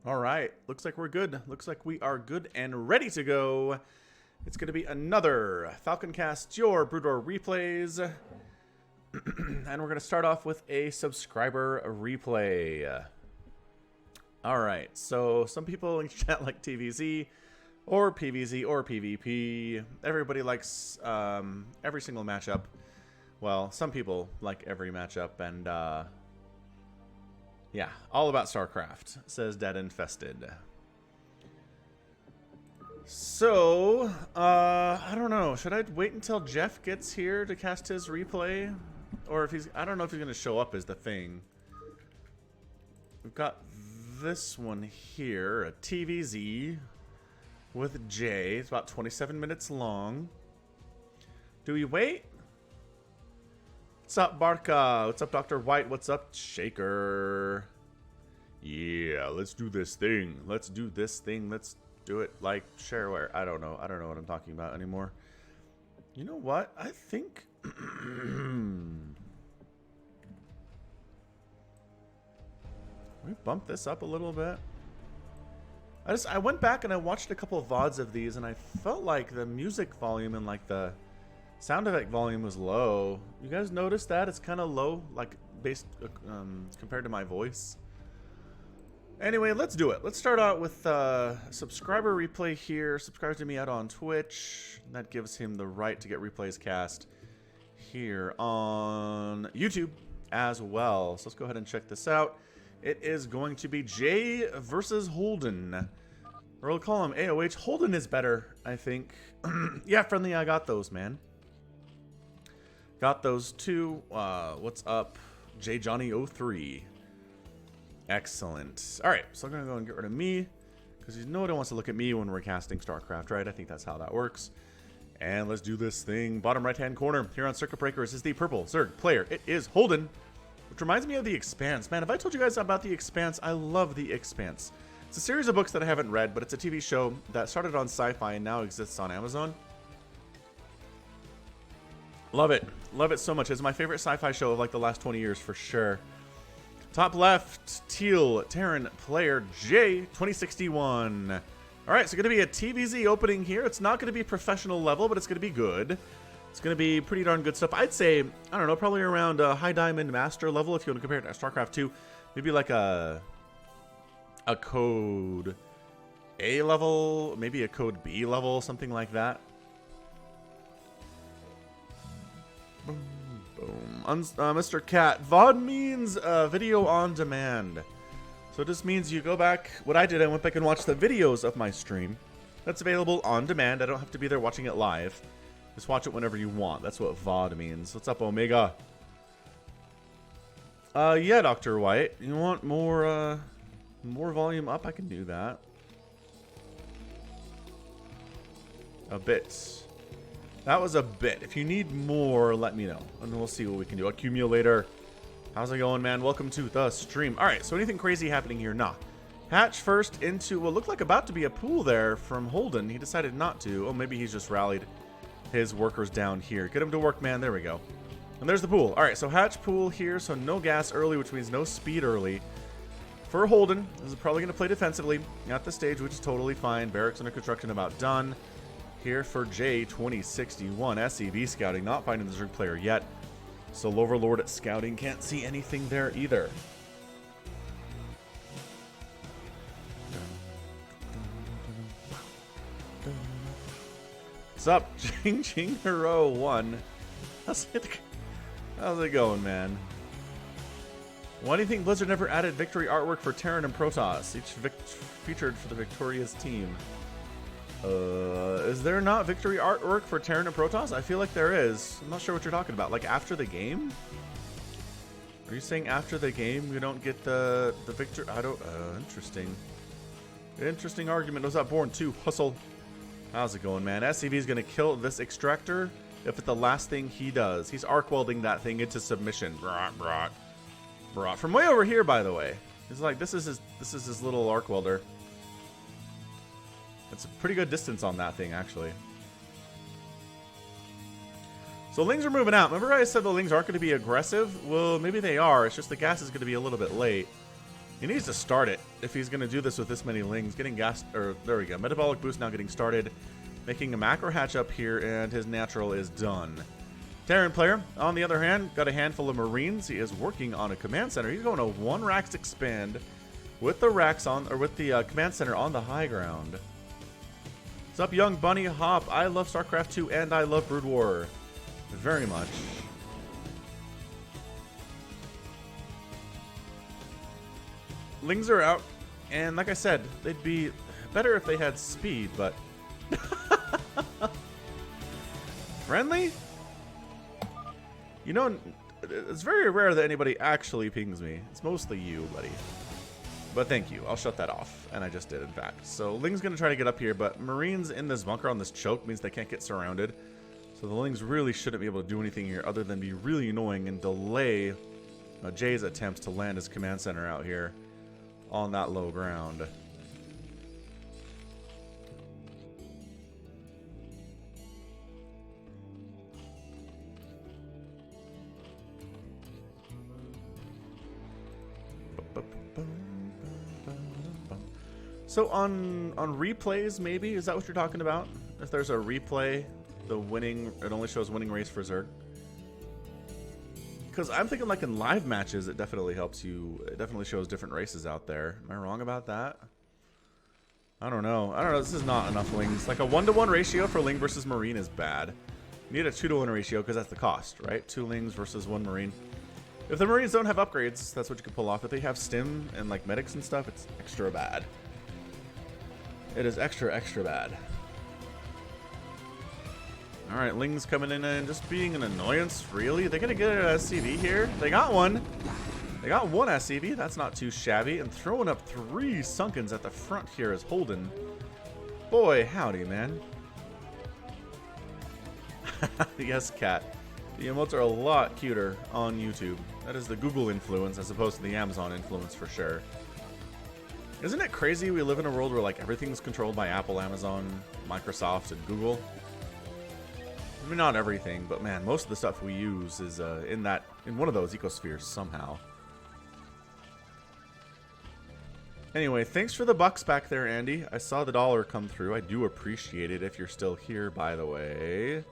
All right, looks like we're good. Looks like we are good and ready to go. It's going to be another Falcon Cast, your Broodor replays. And we're going to start off with a subscriber replay. All right, so some people in chat like TVZ or PVZ or PvP. Everybody likes every single matchup. Well, some people like every matchup, and yeah, all about StarCraft, says Dead Infested. So, I don't know. Should I wait until Jeff gets here to cast his replay? Or if he's, I don't know if he's going to show up as the thing. We've got this one here, a TVZ with Jay. It's about 27 minutes long. Do we wait? What's up, Barca? What's up, Dr. White? What's up, Shaker? Yeah, let's do this thing. Let's do this thing. Let's do it like shareware. I don't know. I don't know what I'm talking about anymore. You know what? I think... we bump this up a little bit. I went back and I watched a couple of VODs of these, and I felt like the music volume and like the sound effect volume was low. You guys notice that? It's kind of low, like based compared to my voice. Anyway, let's do it. Let's start out with subscriber replay here. Subscribe to me out on Twitch. That gives him the right to get replays cast here on YouTube as well. So let's go ahead and check this out. It is going to be Jay versus Holden. Or we'll call him AOH. Holden is better, I think. Yeah, friendly, I got those, man. Got those two. What's up? J Johnny 03. Excellent. Alright, so I'm going to go and get rid of me. Because nobody wants to look at me when we're casting StarCraft, right? I think that's how that works. And let's do this thing. Bottom right-hand corner here on Circuit Breakers is the purple Zerg player. It is Holden. Which reminds me of The Expanse. Man, have I told you guys about The Expanse? I love The Expanse. It's a series of books that I haven't read, but it's a TV show that started on Sci-Fi and now exists on Amazon. Love it. Love it so much. It's my favorite sci-fi show of like the last 20 years for sure. Top left, Teal, Terran, player J, 2061. All right, so going to be a TVZ opening here. It's not going to be professional level, but it's going to be good. It's going to be pretty darn good stuff. I'd say, I don't know, probably around high diamond master level if you want to compare it to StarCraft 2. Maybe like a code A level, maybe a code B level, something like that. Boom, boom. Mr. Cat, VOD means video on demand. So it just means you go back. What I did, I went back and watched the videos of my stream. That's available on demand. I don't have to be there watching it live. Just watch it whenever you want. That's what VOD means. What's up, Omega? Yeah, Dr. White. You want more volume up? I can do that. A bit. That was a bit. If you need more, let me know. And we'll see what we can do. Accumulator. How's it going, man? Welcome to the stream. Alright, so anything crazy happening here? Nah. Hatch first into what looked like about to be a pool there from Holden. He decided not to. Oh, maybe he's just rallied his workers down here. Get him to work, man. There we go. And there's the pool. All right, so hatch pool here, so no gas early, which means no speed early. For Holden, this is probably going to play defensively at the stage, which is totally fine. Barracks under construction about done. Here for J, 2061. SEV scouting, not finding the Zerg player yet. So Overlord at scouting, can't see anything there either. What's up, Ching Ching Hero 1? How's it going, man? Why do you think Blizzard never added victory artwork for Terran and Protoss, each featured for the victorious team? Is there not victory artwork for Terran and Protoss? I feel like there is. I'm not sure what you're talking about. Like after the game? Are you saying after the game you don't get the victory? I don't. Interesting. Interesting argument. What's up, Born 2? Hustle. How's it going, man? SCV is going to kill this extractor if it's the last thing he does. He's arc welding that thing into submission. Brought. From way over here, by the way. He's like, this is his little arc welder. It's a pretty good distance on that thing, actually. So Lings are moving out. Remember I said the Lings aren't going to be aggressive? Well, maybe they are. It's just the gas is going to be a little bit late. He needs to start it if he's going to do this with this many Lings. Getting gas, or there we go. Metabolic boost now getting started. Making a macro hatch up here, and his natural is done. Terran player, on the other hand, got a handful of Marines. He is working on a command center. He's going to 1 Rax expand with the Rax on, or with the command center on the high ground. What's up, young bunny hop? I love StarCraft 2 and I love Brood War very much. Lings are out, and like I said, they'd be better if they had speed, but friendly? You know, it's very rare that anybody actually pings me. It's mostly you, buddy. But thank you. I'll shut that off. And I just did, in fact. So Ling's going to try to get up here, but Marines in this bunker on this choke means they can't get surrounded. So the Lings really shouldn't be able to do anything here other than be really annoying and delay Jay's attempts to land his command center out here on that low ground. So on replays, maybe? Is that what you're talking about? If there's a replay, the winning, it only shows winning race for Zerg? Because I'm thinking like in live matches, it definitely helps you. It definitely shows different races out there. Am I wrong about that? I don't know. I don't know. This is not enough Lings. Like a 1-to-1 ratio for Ling versus Marine is bad. You need a 2-to-1 ratio because that's the cost, right? 2 Lings versus 1 Marine. If the Marines don't have upgrades, that's what you can pull off. If they have stim and like medics and stuff, it's extra bad. It is extra, extra bad. Alright, Ling's coming in and just being an annoyance. Really? They're going to get an SCV here? They got one. They got 1 SCV. That's not too shabby. And throwing up 3 Sunkens at the front here is Holden. Boy, howdy, man. Yes, Cat. The emotes are a lot cuter on YouTube. That is the Google influence as opposed to the Amazon influence for sure. Isn't it crazy we live in a world where like everything's controlled by Apple, Amazon, Microsoft, and Google? I mean, not everything, but man, most of the stuff we use is in one of those ecospheres somehow. Anyway, thanks for the bucks back there, Andy. I saw the dollar come through. I do appreciate it if you're still here, by the way.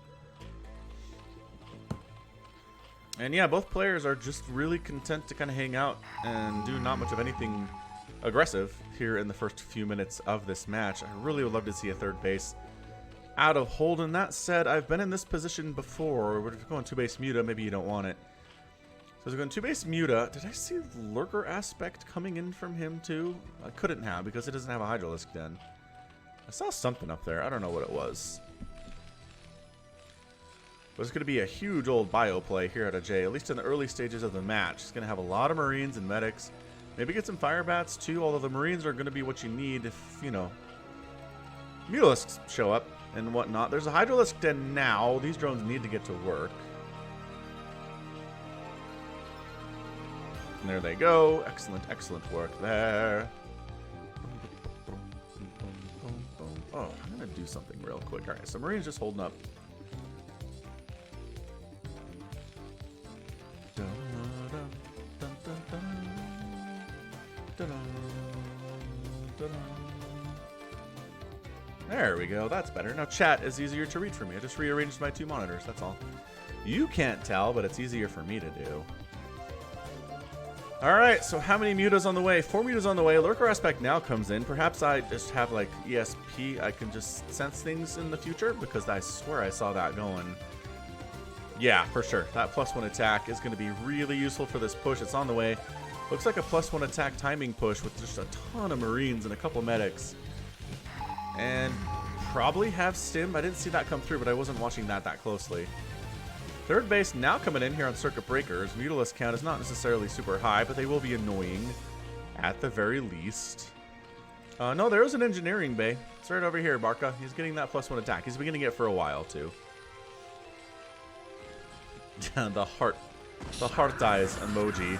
And yeah, both players are just really content to kind of hang out and do not much of anything aggressive here in the first few minutes of this match. I really would love to see a third base out of Holden. That said, I've been in this position before. We're going 2-base Muta. Maybe you don't want it. So we're going 2-base Muta. Did I see Lurker Aspect coming in from him too? I couldn't have because it doesn't have a Hydralisk Den. I saw something up there. I don't know what it was. But it's going to be a huge old bio play here at a J, at least in the early stages of the match. It's going to have a lot of Marines and medics. Maybe get some fire bats too, although the Marines are going to be what you need if, you know, Mutalisks show up and whatnot. There's a Hydralisk Den now. These drones need to get to work. And there they go. Excellent, excellent work there. Oh, I'm going to do something real quick. All right, so Marines just holding up. There we go. That's better. Now chat is easier to read for me. I just rearranged my 2 monitors. That's all. You can't tell, but it's easier for me to do. All right. So how many mutas on the way? 4 mutas on the way. Lurker Aspect now comes in. Perhaps I just have like ESP. I can just sense things in the future because I swear I saw that going. Yeah, for sure. That +1 attack is going to be really useful for this push. It's on the way. Looks like a +1 attack timing push with just a ton of Marines and a couple medics. And probably have stim. I didn't see that come through, but I wasn't watching that closely. Third base now coming in here on Circuit Breakers. Mutalisk count is not necessarily super high, but they will be annoying at the very least. No, there's an engineering bay. It's right over here, Barca. He's getting that +1 attack. He's been getting it for a while, too. the heart eyes emoji.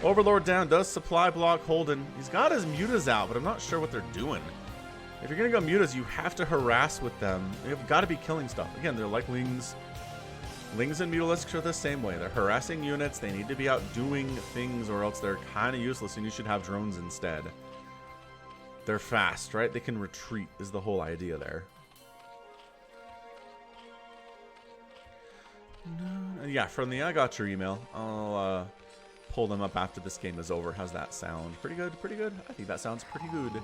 Overlord down, does supply block Holden. He's got his mutas out, but I'm not sure what they're doing. If you're going to go mutas, you have to harass with them. You've got to be killing stuff. Again, they're like Lings. Lings and Mutalisks are the same way. They're harassing units. They need to be out doing things or else they're kind of useless and you should have drones instead. They're fast, right? They can retreat is the whole idea there. Yeah, from the I got your email. I'll pull them up after this game is over. How's that sound? Pretty good, pretty good. I think that sounds pretty good.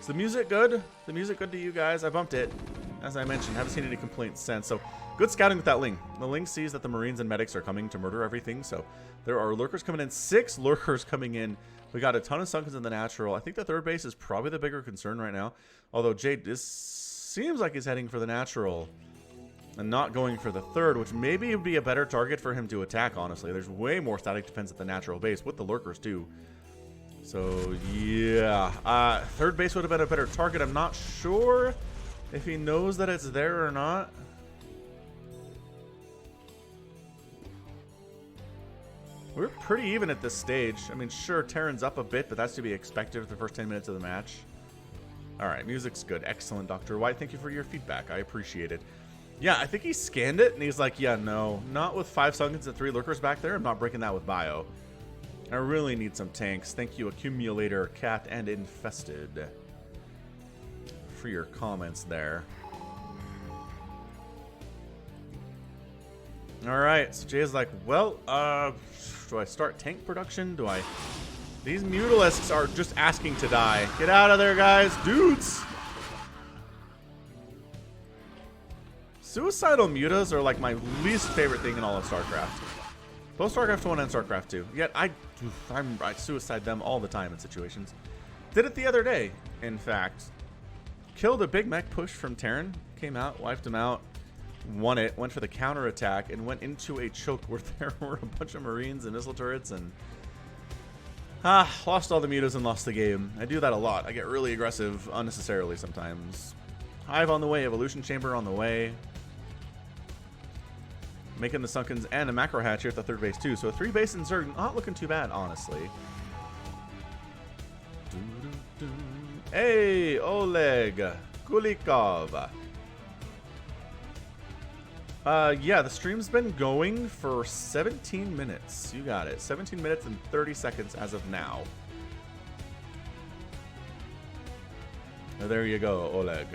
Is the music good? The music good to you guys? I bumped it. As I mentioned, haven't seen any complaints since. So, good scouting with that Ling. The Ling sees that the Marines and medics are coming to murder everything. So, there are lurkers coming in. 6 lurkers coming in. We got a ton of Sunkens in the natural. I think the third base is probably the bigger concern right now. Although Jade seems like he's heading for the natural and not going for the third, which maybe would be a better target for him to attack, honestly. There's way more static defense at the natural base with the lurkers, too. So, yeah. Third base would have been a better target. I'm not sure if he knows that it's there or not. We're pretty even at this stage. I mean, sure, Terran's up a bit, but that's to be expected for the first 10 minutes of the match. All right, music's good. Excellent, Dr. White. Thank you for your feedback. I appreciate it. Yeah, I think he scanned it, and he's like, yeah, no. Not with 5 Sunkens and 3 lurkers back there. I'm not breaking that with Bio. I really need some tanks. Thank you, Accumulator, Cat, and Infested, for your comments there. All right, so Jay's like, well, do I start tank production? Do I... These Mutalisks are just asking to die. Get out of there, guys. Dudes! Suicidal mutas are like my least favorite thing in all of StarCraft. Both StarCraft 1 and StarCraft 2. Yet I suicide them all the time in situations. Did it the other day, in fact. Killed a big mech push from Terran. Came out, wiped him out. Won it, went for the counterattack, and went into a choke where there were a bunch of Marines and missile turrets, and lost all the mutas and lost the game. I do that a lot. I get really aggressive unnecessarily sometimes. Hive on the way, Evolution Chamber on the way. Making the Sunkens and a macro hatch here at the third base too. So a 3 base in Zerg, not looking too bad, honestly. Hey, Oleg Kulikov. Yeah, the stream's been going for 17 minutes. You got it. 17 minutes and 30 seconds as of now. There you go, Oleg.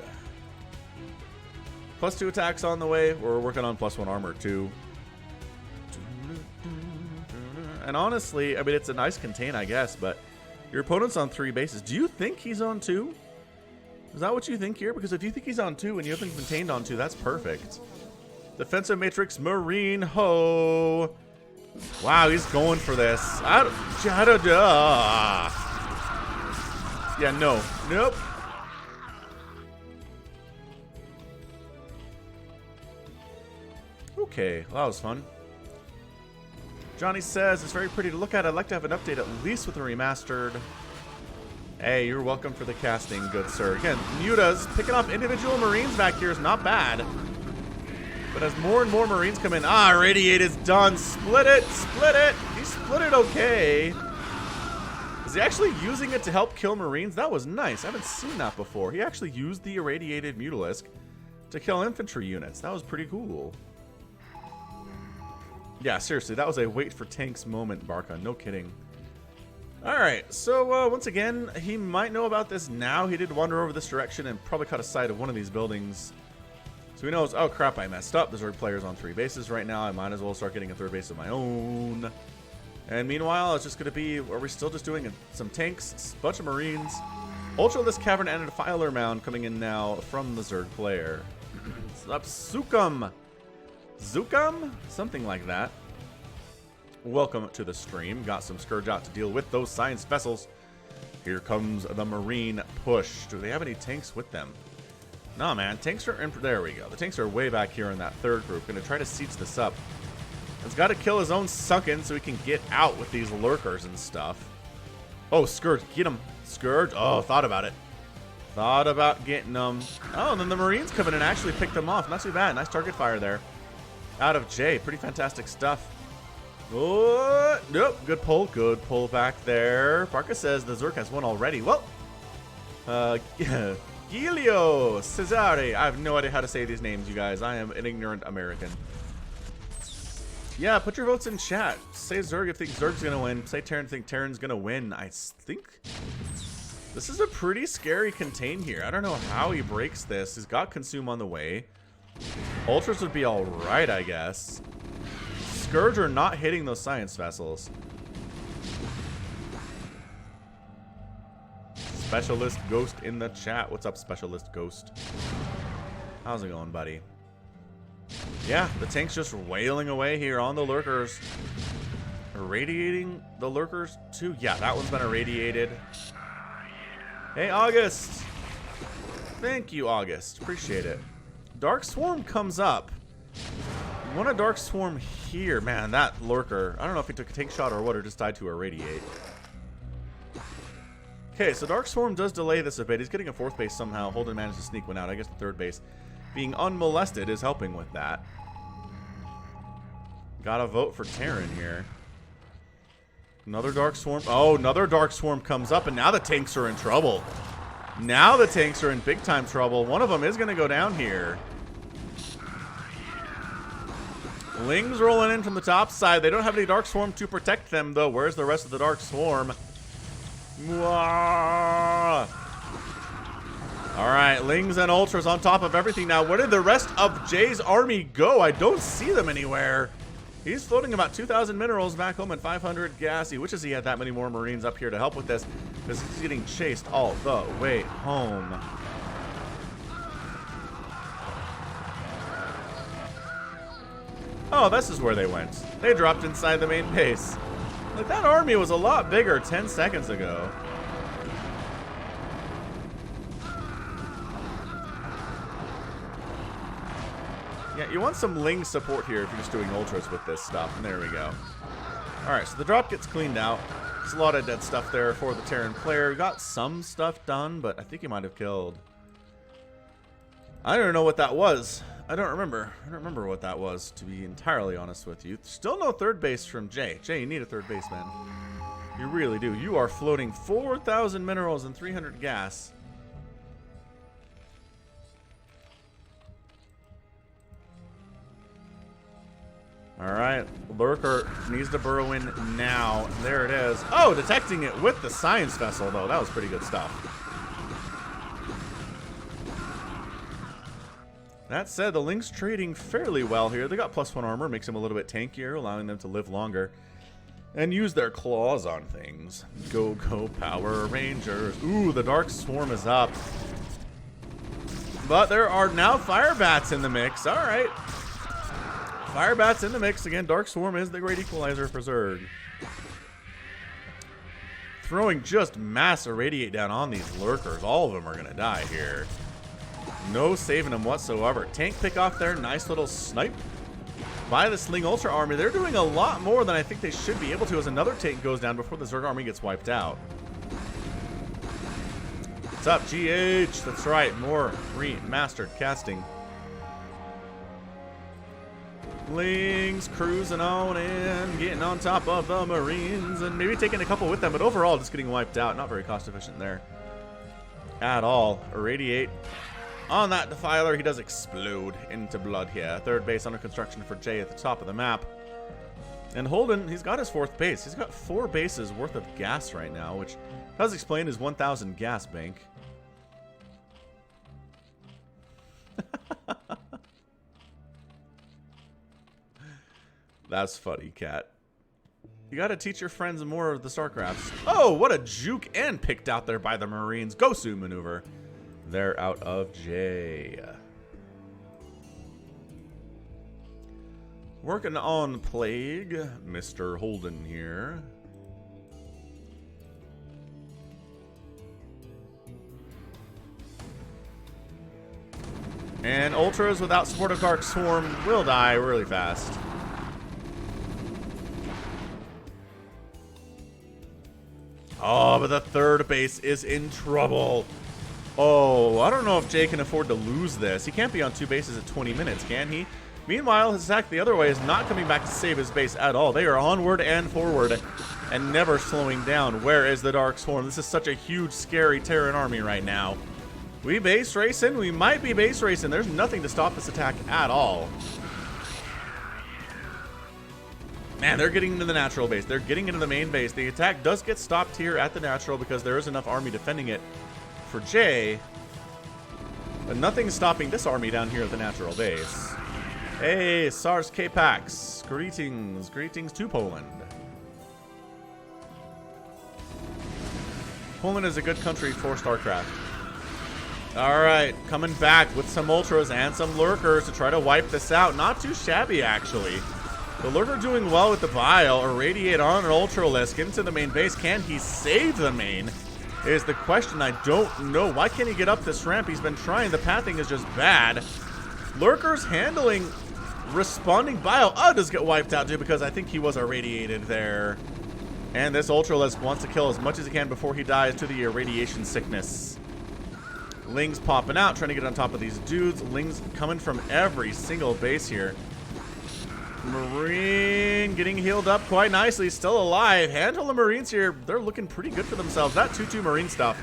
+2 attacks on the way. We're working on +1 armor too. And honestly, I mean, it's a nice contain, I guess, but your opponent's on 3 bases. Do you think he's on 2? Is that what you think here? Because if you think he's on 2 and you haven't contained on 2, that's perfect. Defensive Matrix Marine Ho. Wow, he's going for this. Yeah, no. Nope. Okay, well, that was fun. Johnny says, it's very pretty to look at. I'd like to have an update at least with the remastered. Hey, you're welcome for the casting, good sir. Again, Mutas picking off individual Marines back here is not bad. But as more and more Marines come in, Radiate is done. Split it, split it. He split it okay. Is he actually using it to help kill Marines? That was nice. I haven't seen that before. He actually used the irradiated Mutalisk to kill infantry units. That was pretty cool. Yeah, seriously, that was a wait for tanks moment, Barca. No kidding. Alright, so once again, he might know about this now. He did wander over this direction and probably caught a sight of one of these buildings. So he knows, oh crap, I messed up. There's already players on 3 bases right now. I might as well start getting a 3rd base of my own. And meanwhile, it's just going to be, are we still just doing some tanks, a bunch of Marines, Ultralisk Cavern, and a Defiler Mound coming in now from the Zerg player. Zukam. Zukam? Something like that. Welcome to the stream. Got some Scourge out to deal with those science vessels. Here comes the Marine push. Do they have any tanks with them? No, man. Tanks are in. There we go. The tanks are way back here in that 3rd group. Going to try to siege this up. He's got to kill his own Sunken so he can get out with these lurkers and stuff. Oh, Scourge. Get him. Scourge. Oh, thought about it. Thought about getting them. Oh, and then the Marines come in and actually pick them off. Not too bad. Nice target fire there. Out of J. Pretty fantastic stuff. Oh, nope. Good pull. Good pull back there. Barca says the Zerg has won already. Well, Gilio Cesare. I have no idea how to say these names, you guys. I am an ignorant American. Yeah, put your votes in chat. Say Zerg if you think Zerg's gonna win. Say Terran if you think Terran's gonna win. I think this is a pretty scary contain here. I don't know how he breaks this. He's got Consume on the way. Ultras would be alright, I guess. Scourge are not hitting those science vessels. Specialist Ghost in the chat. What's up, Specialist Ghost? How's it going, buddy? Yeah, the tank's just wailing away here on the lurkers. Irradiating the lurkers too? Yeah, that one's been irradiated. Hey, August. Thank you, August. Appreciate it. Dark Swarm comes up. You want a Dark Swarm here. Man, that lurker. I don't know if he took a tank shot or what, or just died to irradiate. Okay, so Dark Swarm does delay this a bit. He's getting a 4th base somehow. Holden managed to sneak one out. I guess the 3rd base being unmolested is helping with that. Gotta vote for Terran here. Another Dark Swarm. Oh, another Dark Swarm comes up, and now the tanks are in trouble. Now the tanks are in big time trouble. One of them is going to go down here. Ling's rolling in from the top side. They don't have any Dark Swarm to protect them, though. Where's the rest of the Dark Swarm? Mwah. All right, Lings and Ultras on top of everything now. Where did the rest of Jay's army go? I don't see them anywhere. He's floating about 2,000 minerals back home at 500 gas. He wishes he had that many more Marines up here to help with this, because he's getting chased all the way home. Oh, this is where they went. They dropped inside the main base. Like, that army was a lot bigger 10 seconds ago. Yeah, you want some Ling support here if you're just doing Ultras with this stuff. And there we go. Alright, so the drop gets cleaned out. There's a lot of dead stuff there for the Terran player. Got some stuff done, but I think he might have killed. I don't know what that was. I don't remember. I don't remember what that was, to be entirely honest with you. Still no 3rd base from Jay. Jay, you need a 3rd base, man. You really do. You are floating 4,000 minerals and 300 gas. Alright, Lurker needs to burrow in now. There it is. Oh, detecting it with the science vessel, though. That was pretty good stuff. That said, the Ling's trading fairly well here. They got +1 armor, makes them a little bit tankier, allowing them to live longer and use their claws on things. Go, go, Power Rangers. Ooh, the Dark Swarm is up. But there are now Fire Bats in the mix. Alright. Fire Bats in the mix. Again, Dark Swarm is the great equalizer for Zerg. Throwing just mass irradiate down on these lurkers. All of them are going to die here. No saving them whatsoever. Tank pick off there. Nice little snipe by the Sling Ultra army. They're doing a lot more than I think they should be able to as another tank goes down before the Zerg army gets wiped out. What's up, GH? That's right. More remastered casting. Lings cruising on in, getting on top of the Marines, and maybe taking a couple with them, but overall just getting wiped out. Not very cost efficient there at all. Irradiate on that Defiler. He does explode into blood here. 3rd base under construction for Jay at the top of the map. And Holden, he's got his 4th base. He's got 4 bases worth of gas right now, which does explain his 1,000 gas bank. That's funny, Cat. You gotta teach your friends more of the StarCrafts. Oh, what a juke and picked out there by the Marines. Gosu maneuver. They're out of J. Working on Plague. Mr. Holden here. And Ultras without support of Dark Swarm will die really fast. Oh, but the 3rd base is in trouble. Oh, I don't know if Jay can afford to lose this. He can't be on 2 bases at 20 minutes, can he? Meanwhile, his attack the other way is not coming back to save his base at all. They are onward and forward and never slowing down. Where is the Dark Swarm? This is such a huge, scary Terran army right now. We base racing. We might be base racing. There's nothing to stop this attack at all. Man, they're getting into the natural base. They're getting into the main base. The attack does get stopped here at the natural because there is enough army defending it for Jay. But nothing's stopping this army down here at the natural base. Hey, SARS K-Pax. Greetings. Greetings to Poland. Poland is a good country for StarCraft. Alright, coming back with some Ultras and some Lurkers to try to wipe this out. Not too shabby, actually. The Lurker doing well with the Bile. Irradiate on an Ultralisk into the main base. Can he save the main? Is the question. I don't know. Why can't he get up this ramp? He's been trying. The pathing is just bad. Lurkers handling, responding Bile. Oh, does get wiped out too because I think he was irradiated there. And this Ultralisk wants to kill as much as he can before he dies to the irradiation sickness. Ling's popping out, trying to get on top of these dudes. Ling's coming from every single base here. Marine getting healed up quite nicely, still alive. Handful of Marines here, they're looking pretty good for themselves. That 2-2 Marine stuff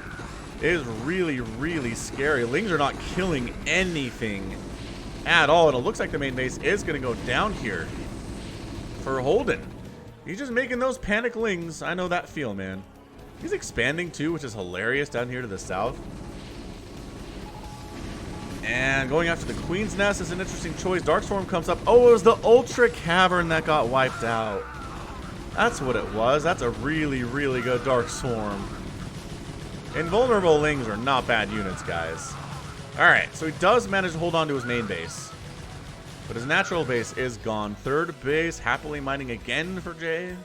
is really, really scary. Lings are not killing anything at all, and it looks like the main base is going to go down here for Holden. He's just making those panic Lings. I know that feel, man. He's expanding too, which is hilarious down here to the south. And going after the Queen's Nest is an interesting choice. Darkstorm comes up. Oh, it was the Ultra Cavern that got wiped out. That's what it was. That's a really, really good Darkstorm. Invulnerable Lings are not bad units, guys. Alright, so he does manage to hold on to his main base. But his natural base is gone. Third base, happily mining again for Jay.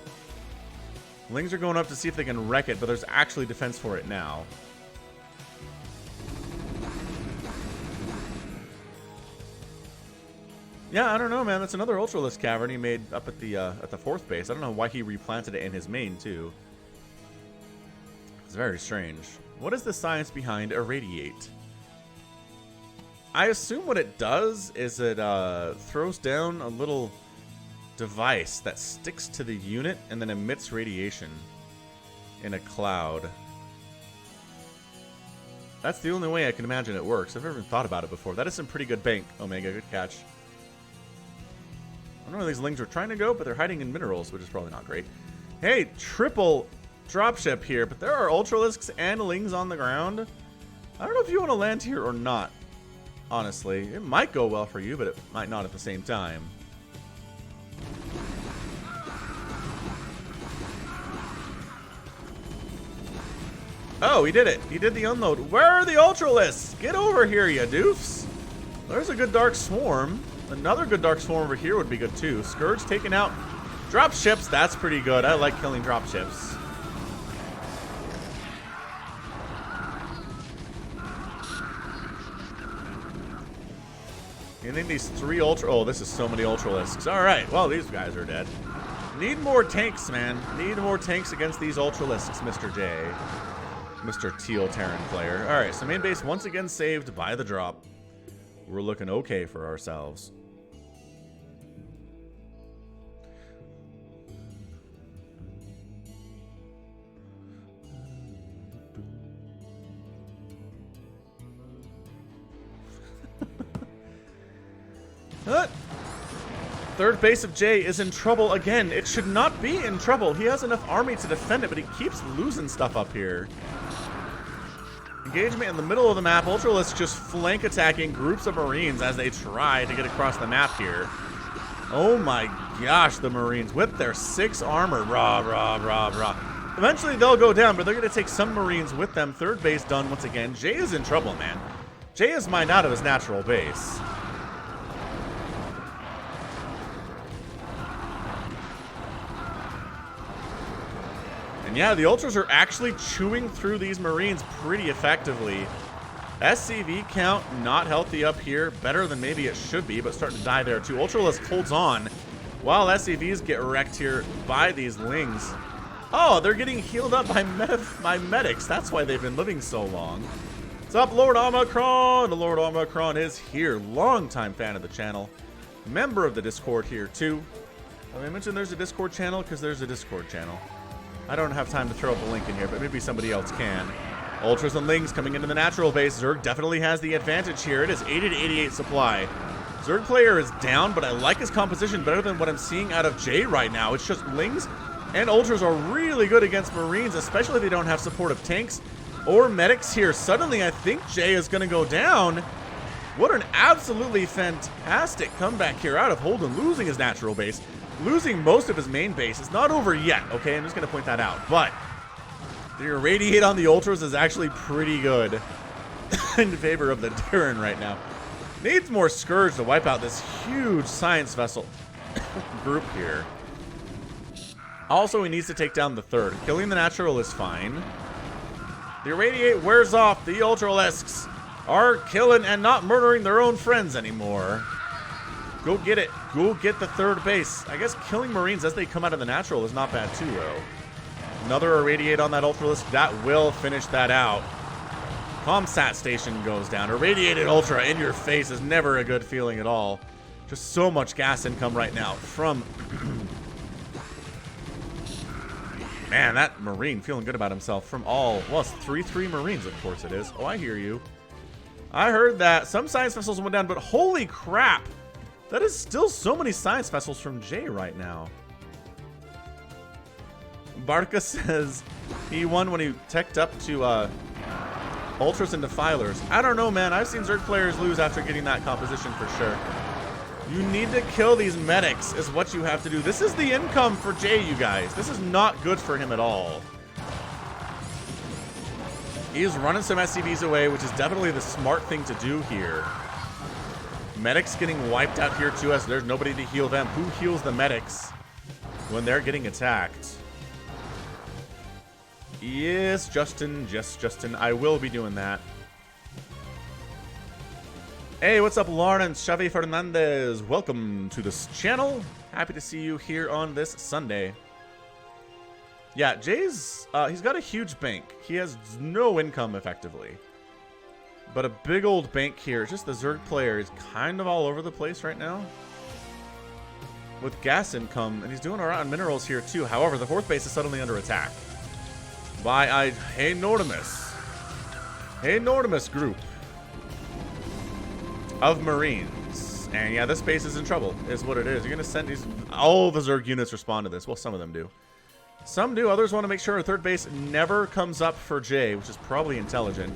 Lings are going up to see if they can wreck it, but there's actually defense for it now. Yeah, I don't know, man. That's another Ultralisk Cavern he made up at the fourth base. I don't know why he replanted it in his main, too. It's very strange. What is the science behind Irradiate? I assume what it does is it throws down a little device that sticks to the unit and then emits radiation in a cloud. That's the only way I can imagine it works. I've never even thought about it before. That is some pretty good bank, Omega. Good catch. I don't know where these Lings are trying to go, but they're hiding in minerals, which is probably not great. Hey, triple dropship here, but there are Ultralisks and Lings on the ground. I don't know if you want to land here or not, honestly. It might go well for you, but it might not at the same time. Oh, he did it. He did the unload. Where are the Ultralisks? Get over here, you doofs. There's a good Dark Swarm. Another good Dark Swarm over here would be good too. Scourge taking out drop ships. That's pretty good. I like killing drop ships. You think these three Oh, this is so many Ultralisks. All right. Well, these guys are dead. Need more tanks, man. Need more tanks against these Ultralisks, Mr. J. Mr. Teal Terran player. All right. So main base once again saved by the drop. We're looking okay for ourselves. Third base of Jay is in trouble again. It should not be in trouble. He has enough army to defend it, but he keeps losing stuff up here. Engagement in the middle of the map. Ultralisks just flank attacking groups of Marines as they try to get across the map here. Oh my gosh, the Marines with their 6 armor. Rah, rah, rah, rah. Eventually they'll go down, but they're going to take some Marines with them. Third base done once again. Jay is in trouble, man. Jay is mined out of his natural base. Yeah, the Ultras are actually chewing through these Marines pretty effectively. SCV count not healthy up here. Better than maybe it should be, but starting to die there too. Ultralisk holds on while SCVs get wrecked here by these Lings. Oh, they're getting healed up by medics. That's why they've been living so long. What's up, Lord Omicron? The Lord Omicron is here. Longtime fan of the channel. Member of the Discord here too. I mentioned there's a Discord channel because there's a Discord channel. I don't have time to throw up a link in here, but maybe somebody else can. Ultras and Lings coming into the natural base. Zerg definitely has the advantage here. It is 80 to 88 supply. Zerg player is down, but I like his composition better than what I'm seeing out of Jay right now. It's just Lings and Ultras are really good against Marines, especially if they don't have supportive tanks or medics here. Suddenly, I think Jay is going to go down. What an absolutely fantastic comeback here out of Holden, losing his natural base, losing most of his main base. It's not over yet, okay? I'm just going to point that out. But the Irradiate on the Ultras is actually pretty good in favor of the Terran right now. Needs more Scourge to wipe out this huge Science Vessel group here. Also, he needs to take down the third. Killing the Natural is fine. The Irradiate wears off. The Ultralisks are killing and not murdering their own friends anymore. Go get it. Go get the third base. I guess killing Marines as they come out of the Natural is not bad too, though. Another Irradiate on that Ultralisk. That will finish that out. Comsat station goes down. Irradiated Ultra in your face is never a good feeling at all. Just so much gas income right now from... Man, that Marine feeling good about himself from all... Well, it's 3-3 Marines, of course it is. Oh, I hear you. I heard that some Science Vessels went down, but holy crap! That is still so many Science Vessels from Jay right now. Barca says he won when he teched up to... Ultras and Defilers. I don't know, man. I've seen Zerg players lose after getting that composition for sure. You need to kill these medics is what you have to do. This is the income for Jay, you guys. This is not good for him at all. He's running some SCVs away, which is definitely the smart thing to do here. Medics getting wiped out here too, as there's nobody to heal them. Who heals the medics when they're getting attacked? Yes, Justin. Yes, Justin. I will be doing that. Hey, what's up, Lawrence? Xavi Fernandez. Welcome to this channel. Happy to see you here on this Sunday. Yeah, Jay's... he's got a huge bank. He has no income, effectively. But a big old bank here. Just the Zerg player is kind of all over the place right now. With gas income. And he's doing all right on minerals here, too. However, the fourth base is suddenly under attack. By Hey Nordimus. Hey Nordimus group of Marines. And yeah, this base is in trouble, is what it is. You're going to send these... All the Zerg units respond to this. Well, some of them do. Some do. Others want to make sure a third base never comes up for Jay, which is probably intelligent.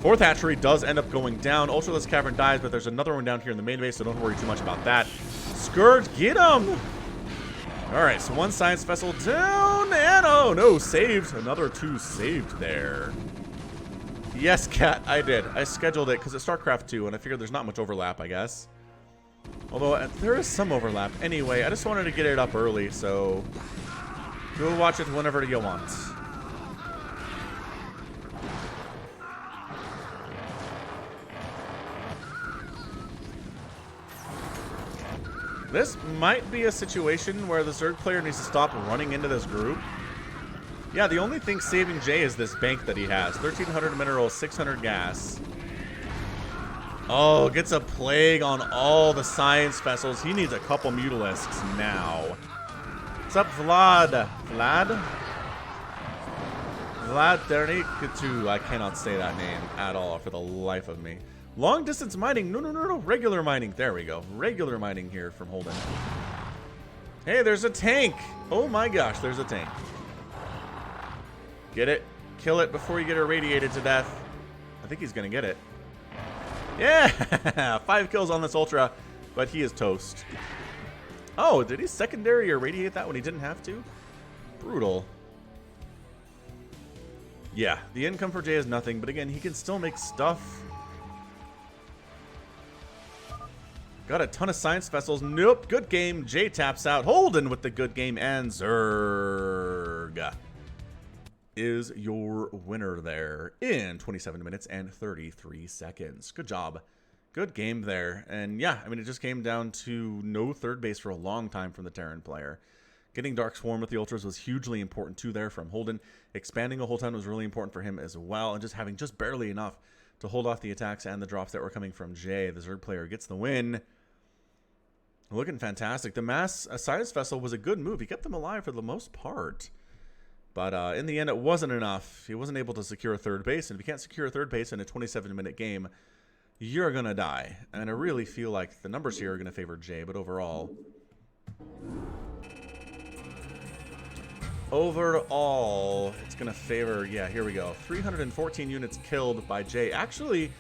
Fourth hatchery does end up going down. Ultralisk Cavern dies, but there's another one down here in the main base, so don't worry too much about that. Scourge, get him! Alright, so one Science Vessel down, and oh no, saved. Another two saved there. Yes, Cat, I did. I scheduled it because it's StarCraft 2, and I figured there's not much overlap, I guess. Although, there is some overlap. Anyway, I just wanted to get it up early, so... Go watch it whenever you want. This might be a situation where the Zerg player needs to stop running into this group. Yeah, the only thing saving Jay is this bank that he has. 1,300 minerals, 600 gas. Oh, gets a plague on all the Science Vessels. He needs a couple Mutalisks now. What's up, Vlad? Vlad? Vlad Dernikatu. I cannot say that name at all for the life of me. Long distance mining. No. Regular mining. There we go. Regular mining here from Holden. Hey, there's a tank. Oh my gosh, there's a tank. Get it. Kill it before you get irradiated to death. I think he's going to get it. Yeah! 5 kills on this Ultra, but he is toast. Oh, did he secondary irradiate that when he didn't have to? Brutal. Yeah, the income for Jay is nothing, but again, he can still make stuff. Got a ton of Science Vessels. Nope, good game. Jay taps out. Holden with the good game, and Zerg is your winner there in 27 minutes and 33 seconds. Good job. Good game there. And yeah, I mean, it just came down to no third base for a long time from the Terran player. Getting Dark Swarm with the Ultras was hugely important too there from Holden. Expanding a whole ton was really important for him as well. And just having just barely enough to hold off the attacks and the drops that were coming from Jay. The Zerg player gets the win. Looking fantastic. The mass Science Vessel was a good move. He kept them alive for the most part. But in the end, it wasn't enough. He wasn't able to secure a third base. And if you can't secure a third base in a 27-minute game, you're going to die. And I really feel like the numbers here are going to favor Jay, but overall, it's going to favor, yeah, here we go. 314 units killed by Jay. Actually,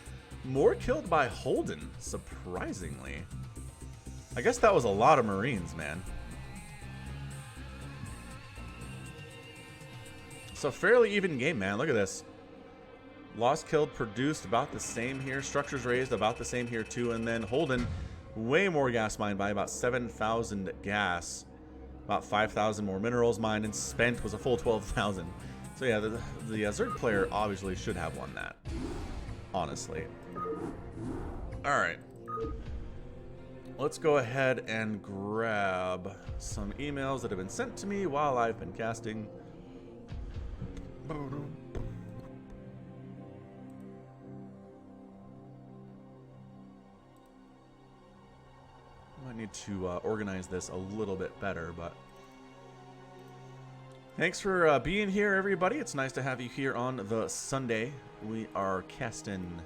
more killed by Holden, surprisingly. I guess that was a lot of Marines, man. So fairly even game, man. Look at this. Lost, killed, produced about the same here. Structures raised about the same here too. And then Holden, way more gas mined by about 7,000 gas. About 5,000 more minerals mined, and spent was a full 12,000. So yeah, the Zerg player obviously should have won that. Honestly. Alright. Let's go ahead and grab some emails that have been sent to me while I've been casting. I need to organize this a little bit better, but thanks for being here, everybody. It's nice to have you here on the Sunday. We are casting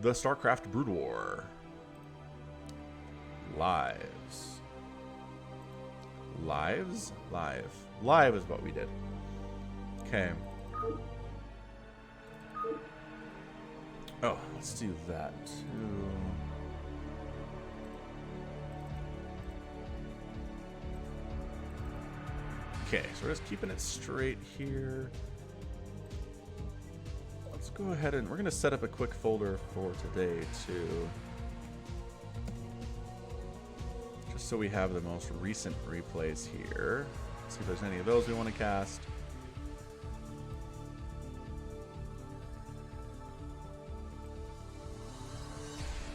the StarCraft Brood War. Lives. Lives? Live. Live is what we did. Okay. Oh, let's do that too. Okay, so we're just keeping it straight here. Let's go ahead and we're going to set up a quick folder for today too. Just so we have the most recent replays here. Let's see if there's any of those we want to cast.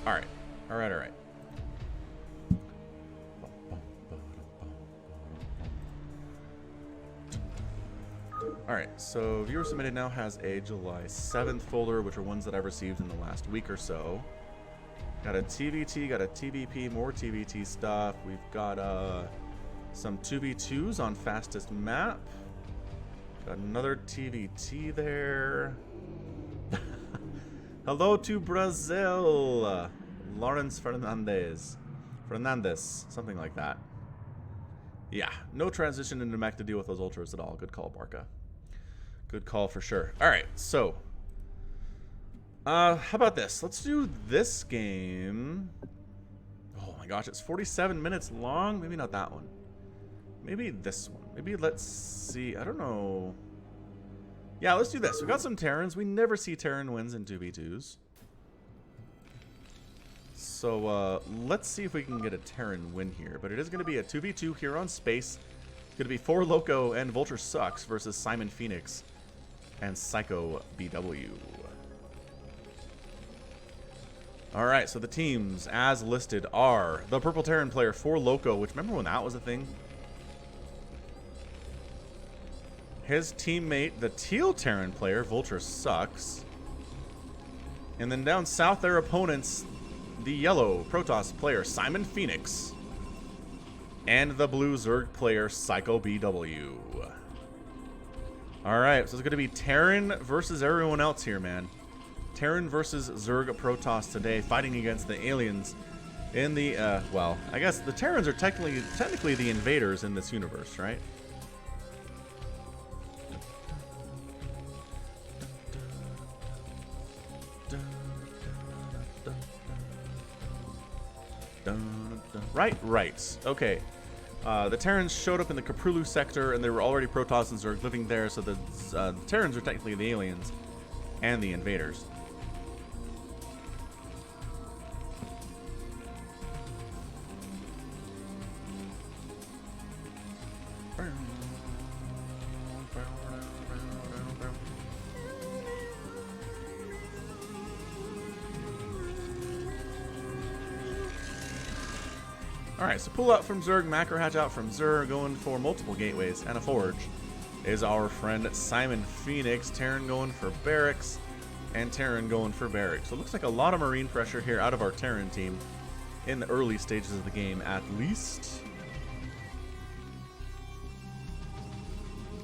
Alright, alright, alright. Alright, so viewer submitted now has a July 7th folder, which are ones that I've received in the last week or so. Got a TVT, got a TVP, more TVT stuff. We've got some 2v2s on fastest map. Got another TVT there. Hello to Brazil! Lawrence Fernandez, something like that. Yeah, no transition into mech to deal with those ultras at all. Good call, Barca. Good call for sure. Alright, so how about this? Let's do this game. Oh my gosh, it's 47 minutes long. Maybe not that one. Maybe this one. Maybe let's see. I don't know. Yeah, let's do this. We got some Terrans. We never see Terran wins in 2v2s. So let's see if we can get a Terran win here. But it is going to be a 2v2 here on space. It's going to be 4 Loco and Vulture Sucks versus Simon Phoenix and Psycho BW. Alright, so the teams as listed are the Purple Terran player 4 Loco, which remember when that was a thing? His teammate, the Teal Terran player, Vulture Sucks. And then down south, their opponents, the yellow Protoss player, Simon Phoenix. And the blue Zerg player, Psycho BW. Alright, so it's going to be Terran versus everyone else here, man. Terran versus Zerg Protoss today, fighting against the aliens in the, well, I guess the Terrans are technically the invaders in this universe, right? Right. Okay. The Terrans showed up in the Caprulu sector, and there were already Protoss and Zerg living there, so the Terrans are technically the aliens and the invaders. Alright, so pull out from Zerg, macro hatch out from Zerg, going for multiple gateways and a forge is our friend Simon Phoenix. Terran going for barracks, and Terran going for barracks. So it looks like a lot of marine pressure here out of our Terran team in the early stages of the game, at least.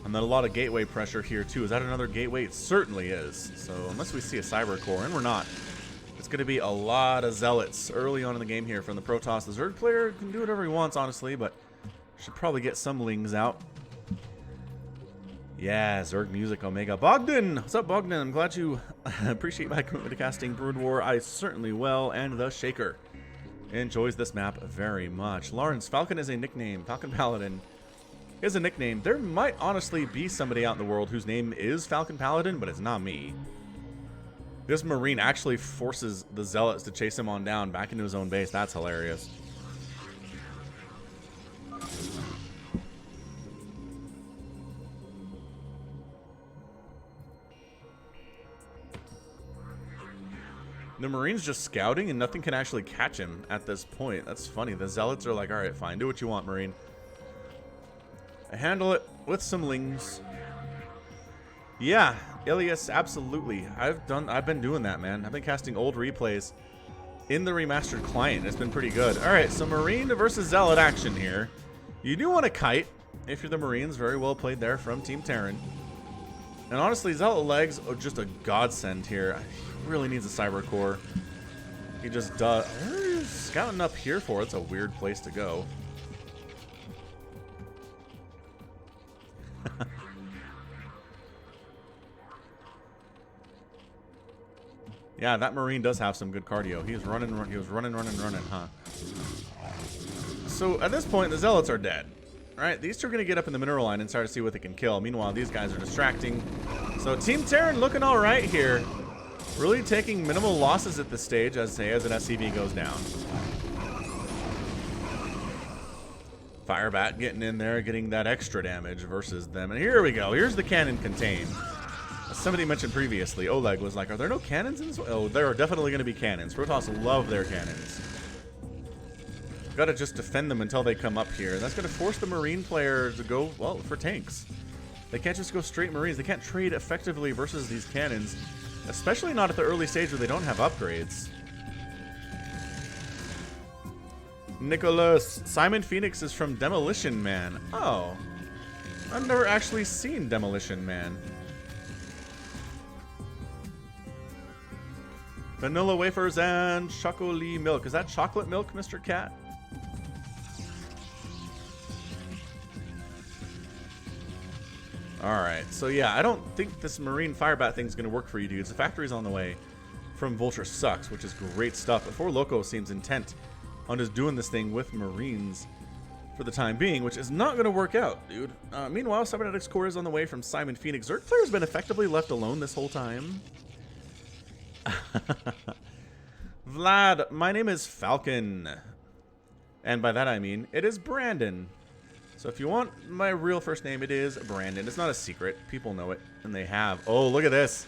And then a lot of gateway pressure here too. Is that another gateway? It certainly is. So unless we see a cyber core, and we're not. It's going to be a lot of zealots early on in the game here from the Protoss. The Zerg player can do whatever he wants, honestly, but should probably get some lings out. Yeah, Zerg music, Omega. Bogdan! What's up, Bogdan? I'm glad you appreciate my commitment to casting Brood War. I certainly will. And the Shaker enjoys this map very much. Lawrence, Falcon is a nickname. Falcon Paladin is a nickname. There might honestly be somebody out in the world whose name is Falcon Paladin, but it's not me. This Marine actually forces the Zealots to chase him on down back into his own base. That's hilarious. The Marine's just scouting and nothing can actually catch him at this point. That's funny. The Zealots are like, alright, fine. Do what you want, Marine. I handle it with some lings. Yeah, Ilias, absolutely. I've been doing that, man. I've been casting old replays in the remastered client. It's been pretty good. Alright, so Marine versus Zealot action here. You do want to kite if you're the Marines. Very well played there from Team Terran. And honestly, Zealot legs are just a godsend here. He really needs a Cyber Core. He just does. What are you scouting up here for? It's a weird place to go. Yeah, that Marine does have some good cardio. He was running, huh? So at this point, the Zealots are dead. Right, these two are going to get up in the mineral line and start to see what they can kill. Meanwhile, these guys are distracting. So Team Terran looking all right here. Really taking minimal losses at this stage as an SCV goes down. Firebat getting in there, getting that extra damage versus them. And here we go. Here's the cannon contained. As somebody mentioned previously, Oleg was like, are there no cannons in this one? Oh, there are definitely going to be cannons. Protoss love their cannons. Gotta just defend them until they come up here. That's gonna force the Marine player to go, well, for tanks. They can't just go straight Marines. They can't trade effectively versus these cannons. Especially not at the early stage where they don't have upgrades. Nicholas, Simon Phoenix is from Demolition Man. Oh. I've never actually seen Demolition Man. Vanilla wafers and chocolate milk. Is that chocolate milk, Mr. Cat? Alright, so yeah, I don't think this Marine Firebat thing is going to work for you dudes. The factory's on the way from Vulture Sucks, which is great stuff. But 4Loko seems intent on just doing this thing with Marines for the time being, which is not going to work out, dude. Meanwhile, Cybernetics Core is on the way from Simon Phoenix. Zerg player's been effectively left alone this whole time. Vlad, my name is Falcon. And by that I mean, it is Brandon. So if you want my real first name, it is Brandon. It's not a secret. People know it, and they have. Oh, look at this.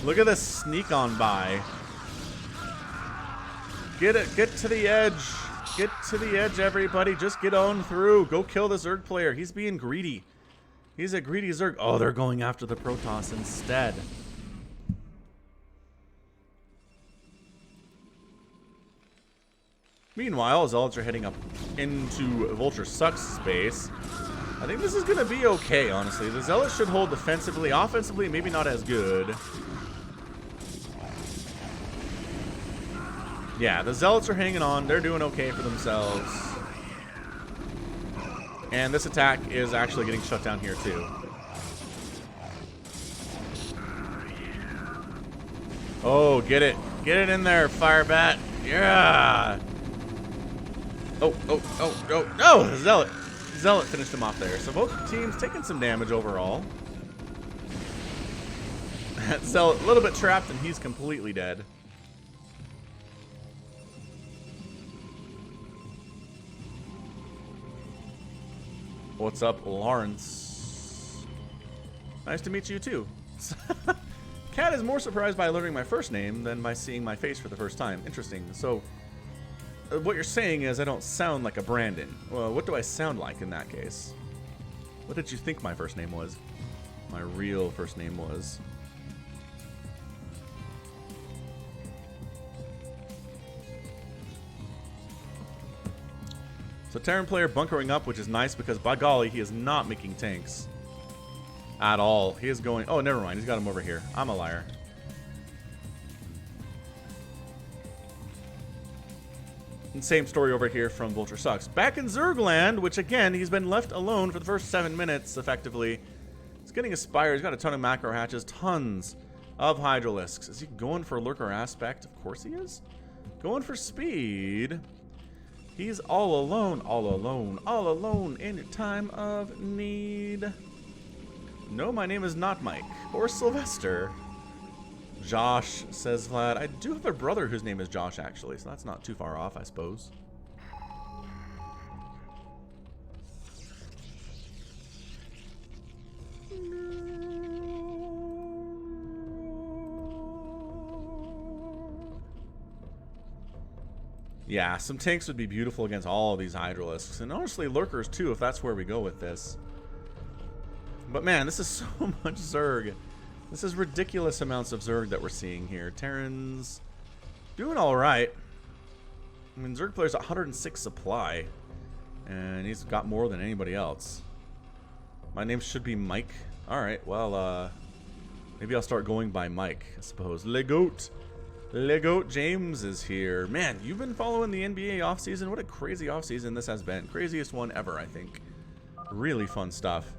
Look at this sneak on by. Get it. Get to the edge. Get to the edge, everybody. Just get on through. Go kill the Zerg player. He's being greedy. He's a greedy Zerg. Oh, they're going after the Protoss instead. Meanwhile, Zealots are heading up into Vulture Sucks space. I think this is going to be okay, honestly. The Zealots should hold defensively. Offensively, maybe not as good. Yeah, the Zealots are hanging on. They're doing okay for themselves. And this attack is actually getting shut down here, too. Oh, get it. Get it in there, Firebat. Yeah. Oh, no! Zealot finished him off there. So both teams taking some damage overall. Zealot a little bit trapped, and he's completely dead. What's up, Lawrence? Nice to meet you, too. Cat is more surprised by learning my first name than by seeing my face for the first time. Interesting. So what you're saying is I don't sound like a Brandon. Well, what do I sound like in that case? What did you think my first name was? My real first name was. So Terran player bunkering up, which is nice because by golly, he is not making tanks at all. He is going, oh, never mind. He's got him over here. I'm a liar. And same story over here from Vulture Sucks. Back in Zergland, which again, he's been left alone for the first 7 minutes, effectively. He's getting a Spire. He's got a ton of macro hatches, tons of Hydralisks. Is he going for Lurker Aspect? Of course he is. Going for speed. He's all alone, all alone, all alone in time of need. No, my name is not Mike or Sylvester. Josh, says Vlad. I do have a brother whose name is Josh, actually, so that's not too far off, I suppose. Yeah, some tanks would be beautiful against all of these Hydralisks. And honestly, Lurkers too, if that's where we go with this. But man, this is so much Zerg. This is ridiculous amounts of Zerg that we're seeing here. Terran's doing alright. I mean, Zerg player's 106 supply. And he's got more than anybody else. My name should be Mike. Alright, well, maybe I'll start going by Mike, I suppose. Legoat. Legoat James is here. Man, you've been following the NBA offseason. What a crazy offseason this has been. Craziest one ever, I think. Really fun stuff.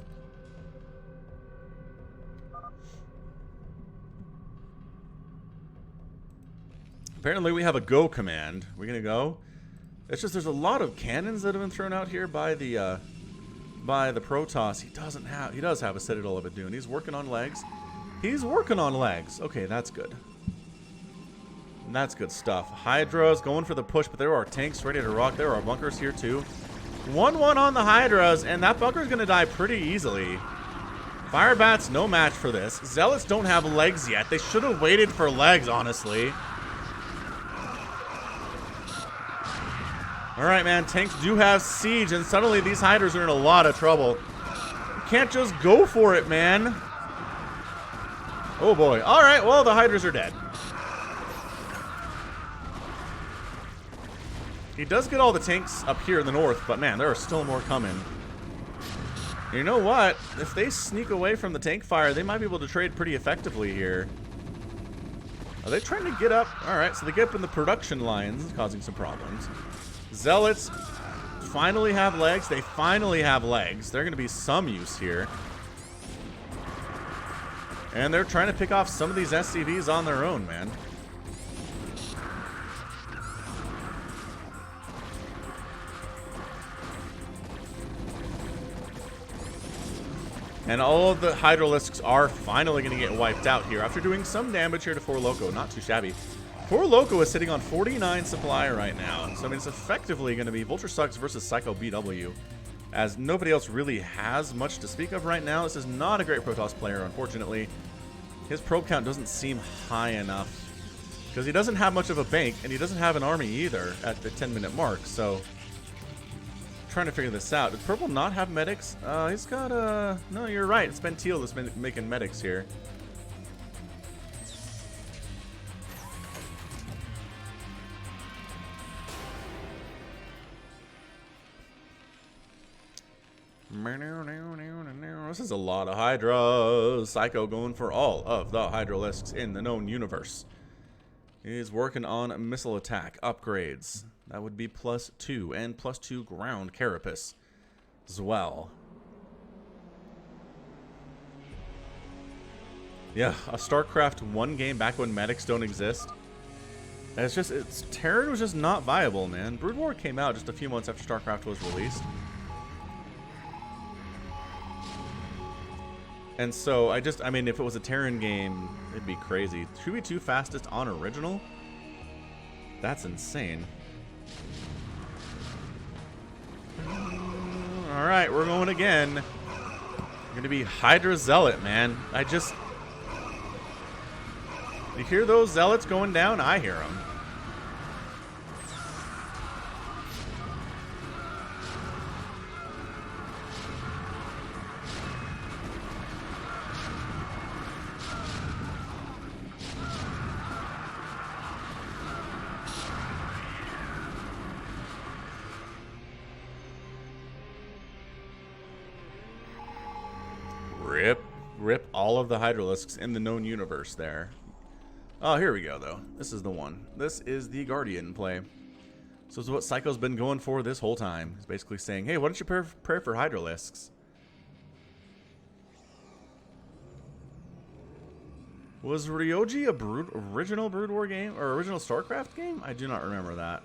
Apparently we have a go command. We're gonna go. It's just there's a lot of cannons that have been thrown out here by the Protoss. He does have a Citadel of Adun. He's working on legs. He's working on legs. Okay, that's good. That's good stuff. Hydra's going for the push, but there are tanks ready to rock. There are bunkers here too. 1-1 on the Hydras, and that bunker's gonna die pretty easily. Firebat's no match for this. Zealots don't have legs yet. They should have waited for legs, honestly. Alright, man, tanks do have siege, and suddenly these Hydras are in a lot of trouble. You can't just go for it, man. Oh boy. Alright, well, the Hydras are dead. He does get all the tanks up here in the north, but man, there are still more coming. You know what? If they sneak away from the tank fire, they might be able to trade pretty effectively here. Are they trying to get up? Alright, so they get up in the production lines, causing some problems. Zealots finally have legs. They finally have legs. They're going to be some use here. And they're trying to pick off some of these SCVs on their own, man. And all of the Hydralisks are finally going to get wiped out here after doing some damage here to 4 Loco. Not too shabby. 4 Loco is sitting on 49 supply right now. So, I mean, it's effectively going to be Vulture Sucks versus Psycho BW, as nobody else really has much to speak of right now. This is not a great Protoss player, unfortunately. His probe count doesn't seem high enough, because he doesn't have much of a bank, and he doesn't have an army either at the 10-minute mark, so... Trying to figure this out. Does Purple not have medics? He's got no, you're right. It's been Teal that's been making medics here. This is a lot of Hydras. Psycho going for all of the Hydralisks in the known universe. He's working on missile attack upgrades. That would be +2 and +2 ground carapace as well. Yeah, a StarCraft 1 game back when medics don't exist. And Terran was just not viable, man. Brood War came out just a few months after StarCraft was released. And so I mean, if it was a Terran game, it'd be crazy. 2v2 fastest on original? That's insane. Alright, we're going again. Gonna be Hydra Zealot, man. You hear those Zealots going down? I hear them. Rip all of the Hydralisks in the known universe there. Oh, here we go, though. This is the one. This is the Guardian play. So this is what Psycho's been going for this whole time. He's basically saying, hey, why don't you pray for Hydralisks? Was Ryoji a original Brood War game or original StarCraft game? I do not remember that.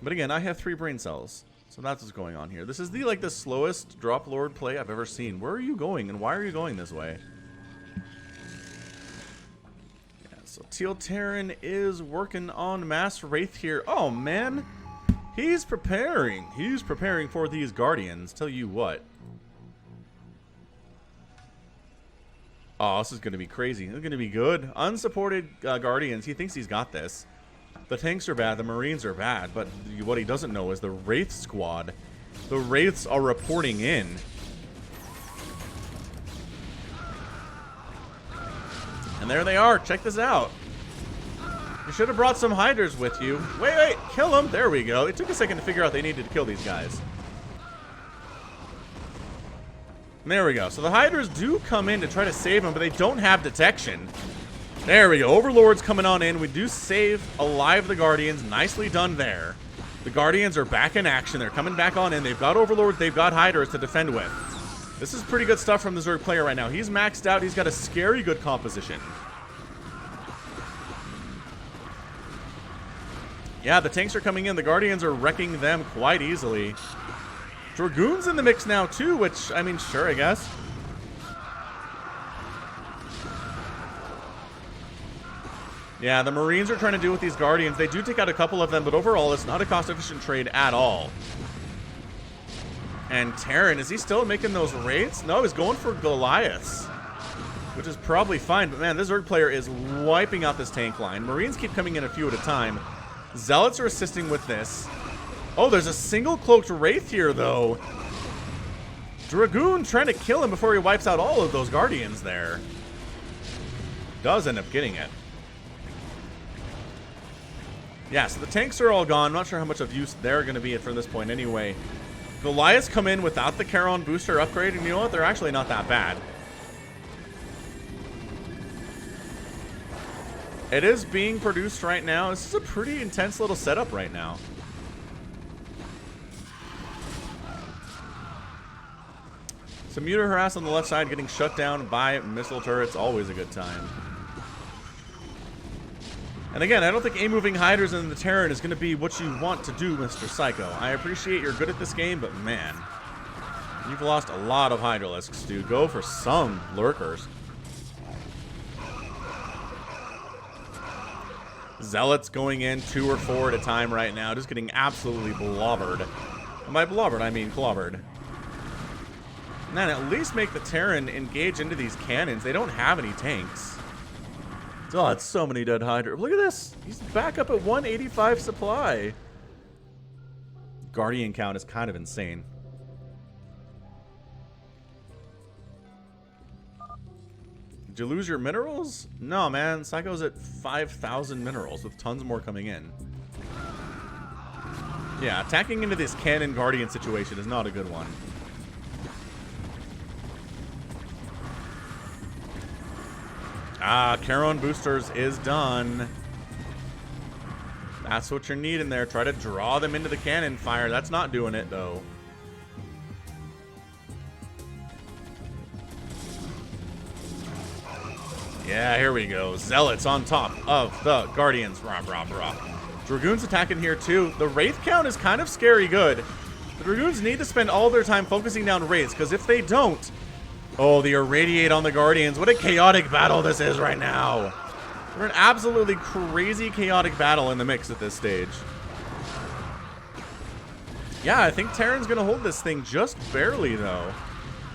But again, I have 3 brain cells. So that's what's going on here. This is the slowest Drop Lord play I've ever seen. Where are you going and why are you going this way? Yeah, so Teal Terran is working on Mass Wraith here. Oh man, he's preparing. He's preparing for these Guardians. Tell you what. Oh, this is going to be crazy. This is going to be good. Unsupported Guardians. He thinks he's got this. The tanks are bad. The Marines are bad. But what he doesn't know is the Wraith squad. The Wraiths are reporting in. And there they are. Check this out. You should have brought some Hydras with you. Wait. Kill them. There we go. It took a second to figure out they needed to kill these guys. There we go. So the Hydras do come in to try to save them, but they don't have detection. There we go. Overlord's coming on in. We do save alive the Guardians. Nicely done there. The Guardians are back in action. They're coming back on in. They've got Overlords. They've got Hydras to defend with. This is pretty good stuff from the Zerg player right now. He's maxed out. He's got a scary good composition. Yeah, the tanks are coming in. The Guardians are wrecking them quite easily. Dragoon's in the mix now, too, which, I mean, sure, I guess. Yeah, the Marines are trying to do with these Guardians. They do take out a couple of them, but overall, it's not a cost-efficient trade at all. And Terran, is he still making those raids? No, he's going for Goliaths, which is probably fine. But, man, this Zerg player is wiping out this tank line. Marines keep coming in a few at a time. Zealots are assisting with this. Oh, there's a single cloaked Wraith here, though. Dragoon trying to kill him before he wipes out all of those Guardians there. Does end up getting it. Yeah, so the tanks are all gone. I'm not sure how much of use they're going to be from this point anyway. Goliaths come in without the Charon booster upgrade, and you know what? They're actually not that bad. It is being produced right now. This is a pretty intense little setup right now. So Muta Harass on the left side getting shut down by missile turrets. Always a good time. And again, I don't think A-moving Hydras in the Terran is going to be what you want to do, Mr. Psycho. I appreciate you're good at this game, but man, you've lost a lot of Hydralisks, dude. Go for some Lurkers. Zealots going in 2 or 4 at a time right now, just getting absolutely blobbered. And by blobbered, I mean clobbered. Man, at least make the Terran engage into these cannons. They don't have any tanks. Oh, it's so many dead Hydra. Look at this. He's back up at 185 supply. Guardian count is kind of insane. Did you lose your minerals? No, man. Psycho's at 5,000 minerals with tons more coming in. Yeah, attacking into this cannon Guardian situation is not a good one. Ah, Charon boosters is done. That's what you're needing there. Try to draw them into the cannon fire. That's not doing it, though. Yeah, here we go. Zealots on top of the Guardians. Rah, rah, rah. Dragoons attacking here, too. The Wraith count is kind of scary good. The Dragoons need to spend all their time focusing down Wraiths, because if they don't... Oh, the Irradiate on the Guardians. What a chaotic battle this is right now. We're an absolutely crazy chaotic battle in the mix at this stage. Yeah, I think Terran's going to hold this thing just barely, though.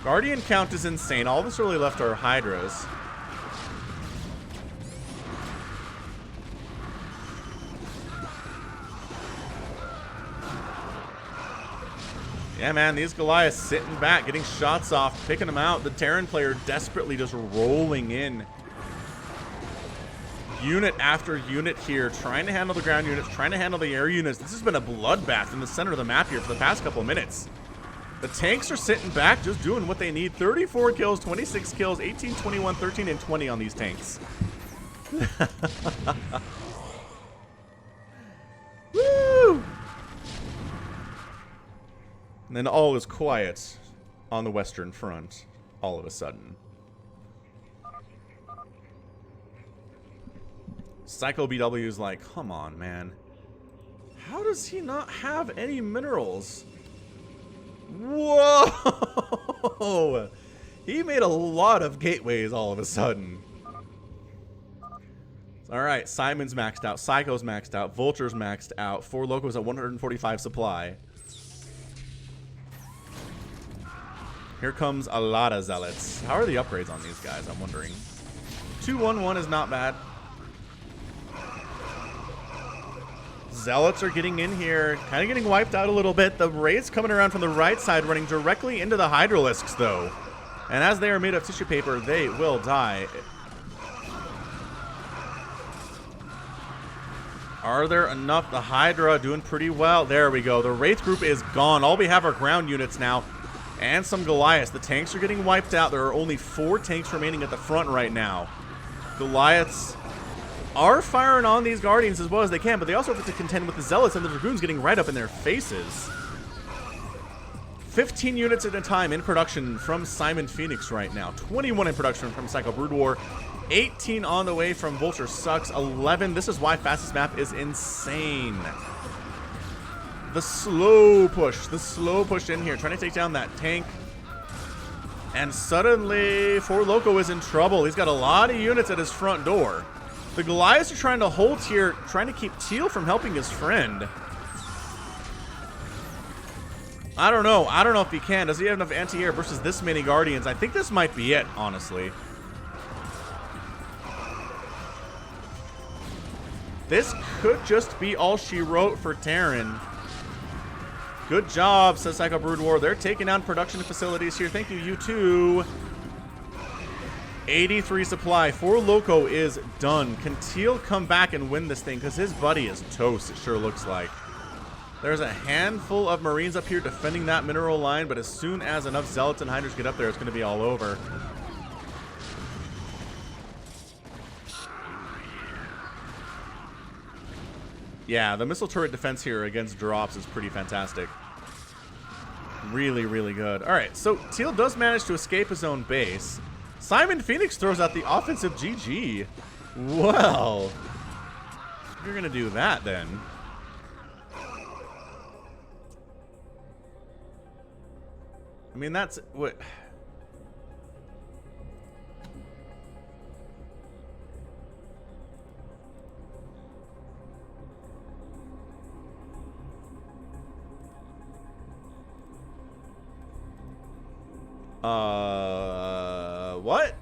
Guardian count is insane. All that's really left are Hydras. Yeah, man, these Goliaths sitting back, getting shots off, picking them out. The Terran player desperately just rolling in. Unit after unit here, trying to handle the ground units, trying to handle the air units. This has been a bloodbath in the center of the map here for the past couple of minutes. The tanks are sitting back, just doing what they need. 34 kills, 26 kills, 18, 21, 13, and 20 on these tanks. And then all is quiet on the Western Front all of a sudden. Psycho BW is like, come on, man. How does he not have any minerals? Whoa! He made a lot of gateways all of a sudden. Alright, Simon's maxed out, Psycho's maxed out, Vulture's maxed out, 4 Locos at 145 supply. Here comes a lot of Zealots. How are the upgrades on these guys, I'm wondering. 2-1-1 is not bad. Zealots are getting in here, kind of getting wiped out a little bit. The Wraiths coming around from the right side, running directly into the Hydralisks, though. And as they are made of tissue paper, they will die. Are there enough? The Hydra doing pretty well. There we go. The Wraith group is gone. All we have are ground units now. And some Goliaths. The tanks are getting wiped out. There are only 4 tanks remaining at the front right now. Goliaths are firing on these Guardians as well as they can, but they also have to contend with the Zealots and the Dragoons getting right up in their faces. 15 units at a time in production from Simon Phoenix right now. 21 in production from Psycho Brood War. 18 on the way from Vulture Sucks. 11. This is why fastest map is insane. The slow push in here, trying to take down that tank. And suddenly, 4 Loco is in trouble. He's got a lot of units at his front door. The Goliaths are trying to hold here, trying to keep Teal from helping his friend. I don't know. I don't know if he can. Does he have enough anti-air versus this many Guardians? I think this might be it, honestly. This could just be all she wrote for Terran. Good job, says Psycho Brood War. They're taking down production facilities here. Thank you, you too. 83 supply. 4 Loco is done. Can Teal come back and win this thing? Because his buddy is toast, it sure looks like. There's a handful of Marines up here defending that mineral line, but as soon as enough Zealots and Hydras get up there, it's going to be all over. Yeah, the missile turret defense here against drops is pretty fantastic. Really, really good. All right, so Teal does manage to escape his own base. Simon Phoenix throws out the offensive GG. Well, you're going to do that then. I mean, that's what... What?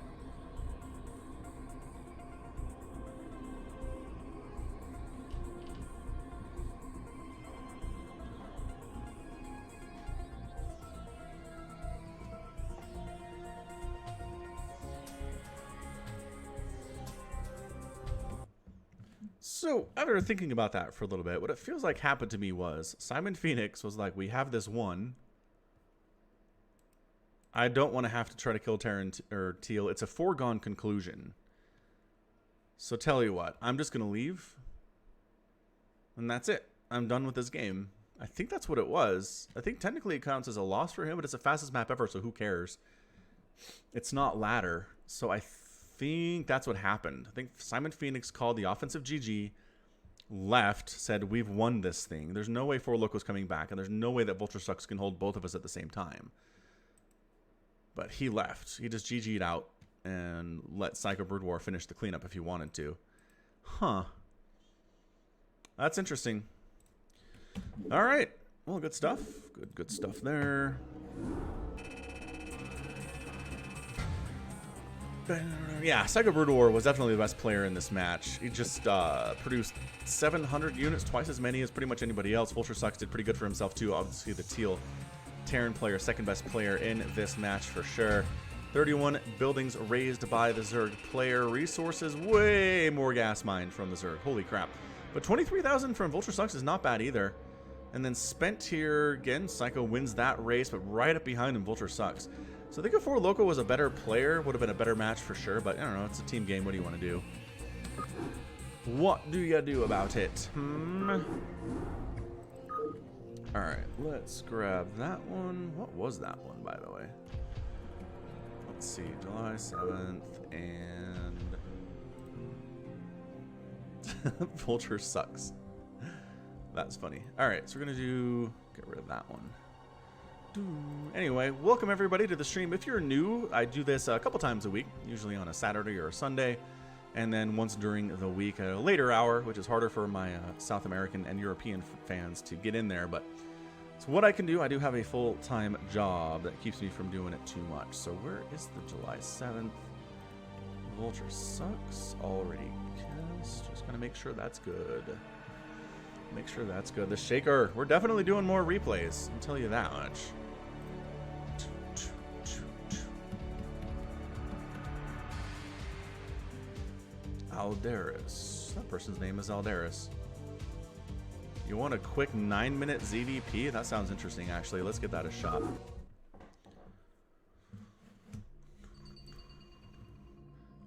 So, after thinking about that for a little bit, what it feels like happened to me was Simon Phoenix was like, we have this one. I don't want to have to try to kill Terran or Teal. It's a foregone conclusion. So tell you what, I'm just going to leave. And that's it. I'm done with this game. I think that's what it was. I think technically it counts as a loss for him, but it's the fastest map ever, so who cares? It's not ladder. So I think that's what happened. I think Simon Phoenix called the offensive GG, left, said, we've won this thing. There's no way 4 Locos coming back, and there's no way that Vulture Sucks can hold both of us at the same time. But he left. He just GG'd out and let Psycho Brood War finish the cleanup if he wanted to. Huh. That's interesting. All right. Well, good stuff. Good stuff there. Yeah, Psycho Brood War was definitely the best player in this match. He just produced 700 units, twice as many as pretty much anybody else. Vulture Sucks did pretty good for himself, too. Obviously, the Teal Terran player, second best player in this match for sure. 31 buildings raised by the Zerg player. Resources, way more gas mined from the Zerg. Holy crap. But 23,000 from Vulture Sucks is not bad either. And then spent here, again, Psycho wins that race, but right up behind him, Vulture Sucks. So I think if 4 Loco was a better player, would have been a better match for sure, but I don't know, it's a team game. What do you want to do? What do you do about it? Alright, let's grab that one. What was that one, by the way? Let's see, July 7th and... Vulture sucks. That's funny. Alright, so we're going to get rid of that one. Anyway, welcome everybody to the stream. If you're new, I do this a couple times a week, usually on a Saturday or a Sunday, and then once during the week at a later hour, which is harder for my South American and European fans to get in there. But it's what I can do. I do have a full-time job that keeps me from doing it too much. So where is the July 7th? Vulture sucks. Already kissed. Just gonna make sure that's good. Make sure that's good. The Shaker. We're definitely doing more replays. I'll tell you that much. Aldaris. That person's name is Aldaris. You want a quick 9-minute ZVP? That sounds interesting, actually. Let's get that a shot.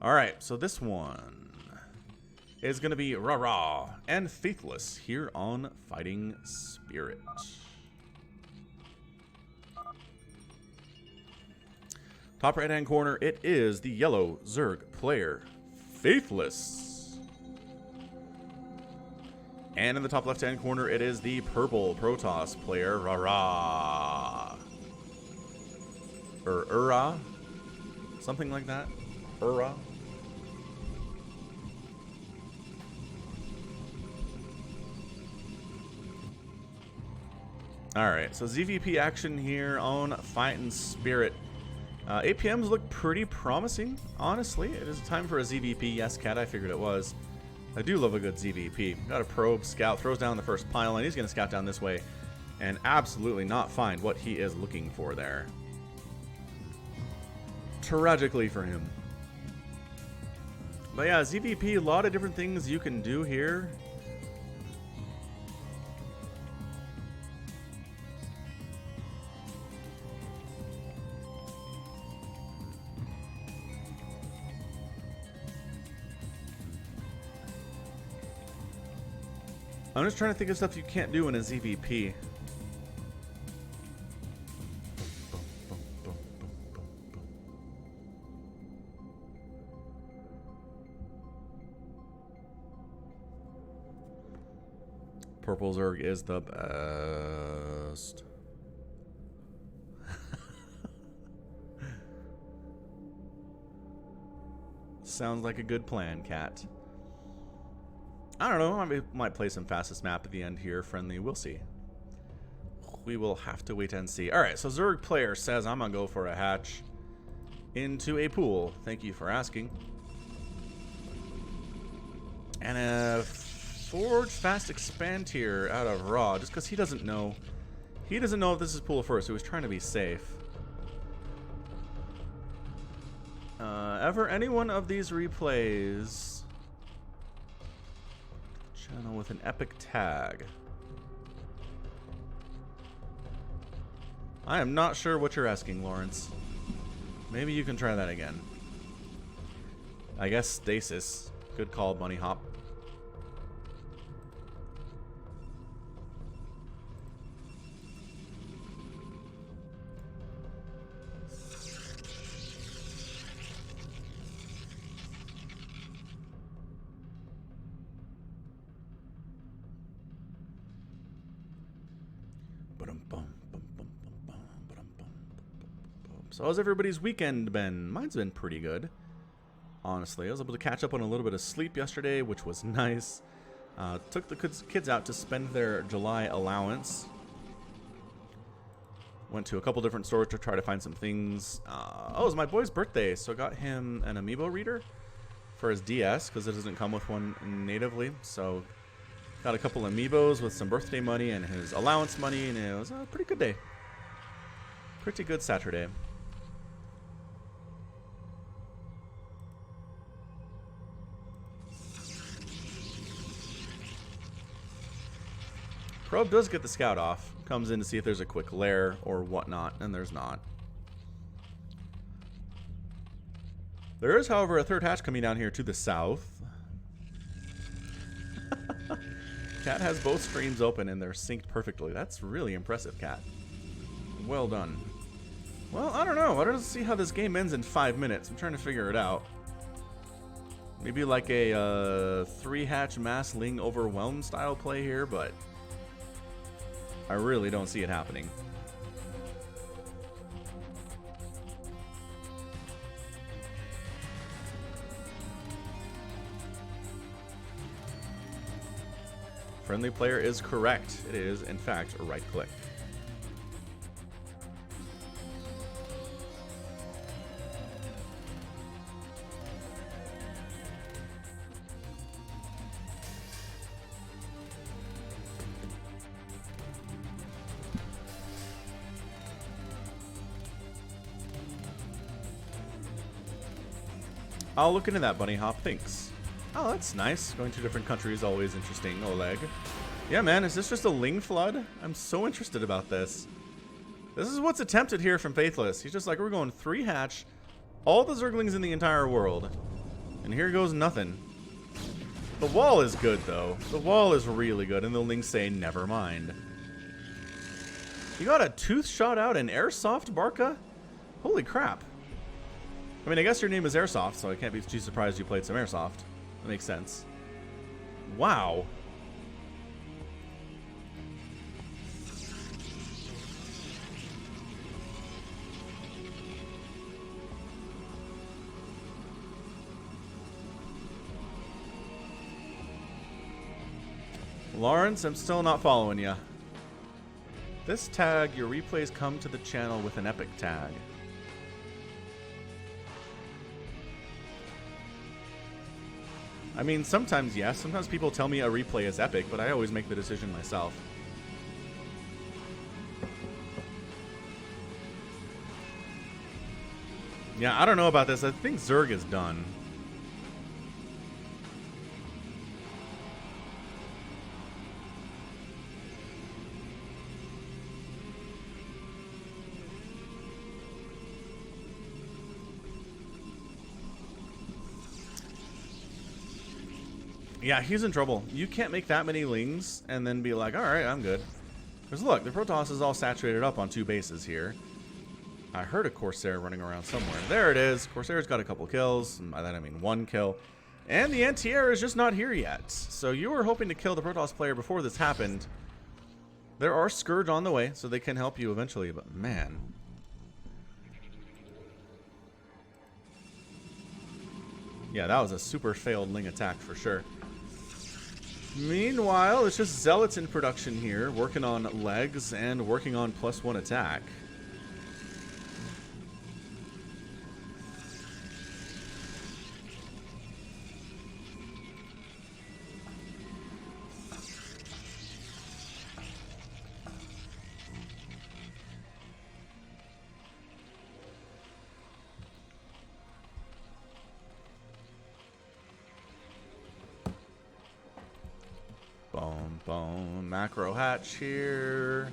Alright, so this one is going to be Rah-Rah and Faithless here on Fighting Spirit. Top right-hand corner, it is the yellow Zerg player, Faithless. And in the top left-hand corner, it is the purple Protoss player, Rah-Rah. Or Ura. Something like that. Ura. Alright, so ZVP action here on Fighting Spirit. APMs look pretty promising, honestly. It is time for a ZVP. Yes, Cat, I figured it was. I do love a good ZVP. Got a probe, scout, throws down the first pile, and he's going to scout down this way and absolutely not find what he is looking for there. Tragically for him. But yeah, ZVP, a lot of different things you can do here. I'm just trying to think of stuff you can't do in a ZVP. Purple Zerg is the best. Sounds like a good plan, Cat. I don't know, I might play some fastest map at the end here, friendly. We'll see. We will have to wait and see. Alright, so Zerg player says I'm gonna go for a hatch into a pool. Thank you for asking. And a Forge Fast Expand here out of Raw, just because he doesn't know. He doesn't know if this is pool first, so he's trying to be safe. Ever any one of these replays channel with an epic tag? I am not sure what you're asking, Lawrence. Maybe you can try that again. I guess stasis. Good call, Bunny Hop. So how's everybody's weekend been? Mine's been pretty good, honestly. I was able to catch up on a little bit of sleep yesterday, which was nice. Took the kids out to spend their July allowance. Went to a couple different stores to try to find some things. Oh, it was my boy's birthday, so I got him an amiibo reader for his DS, because it doesn't come with one natively. So got a couple amiibos with some birthday money and his allowance money, and it was a pretty good day. Pretty good Saturday. Probe does get the scout off. Comes in to see if there's a quick lair or whatnot, and there's not. There is, however, a third hatch coming down here to the south. Cat has both streams open and they're synced perfectly. That's really impressive, Cat. Well done. Well, I don't know. I don't see how this game ends in 5 minutes. I'm trying to figure it out. Maybe like a 3-hatch mass Ling overwhelm style play here, but I really don't see it happening. Friendly player is correct. It is, in fact, a right click. I'll look into that, Bunny Hop. Thanks. Oh, that's nice. Going to different countries, always interesting, Oleg. Yeah, man, is this just a Ling flood? I'm so interested about this. This is what's attempted here from Faithless. He's just like, we're going 3-hatch, all the Zerglings in the entire world. And here goes nothing. The wall is good, though. The wall is really good, and the Lings say, never mind. You got a tooth shot out in Airsoft, Barca? Holy crap. I mean, I guess your name is Airsoft, so I can't be too surprised you played some Airsoft. That makes sense. Wow. Lawrence, I'm still not following you. This tag, your replays come to the channel with an epic tag. I mean, sometimes yes. Sometimes people tell me a replay is epic, but I always make the decision myself. Yeah, I don't know about this. I think Zerg is done. Yeah, he's in trouble. You can't make that many Lings and then be like, alright, I'm good. Because look, the Protoss is all saturated up on 2 bases here. I heard a Corsair running around somewhere. There it is. Corsair's got a couple kills. And by that I mean 1 kill. And the anti-air is just not here yet. So you were hoping to kill the Protoss player before this happened. There are Scourge on the way, so they can help you eventually, but man. Yeah, that was a super failed Ling attack for sure. Meanwhile, it's just Zealots in production here, working on legs and working on +1 attack. Boom. Macro hatch here.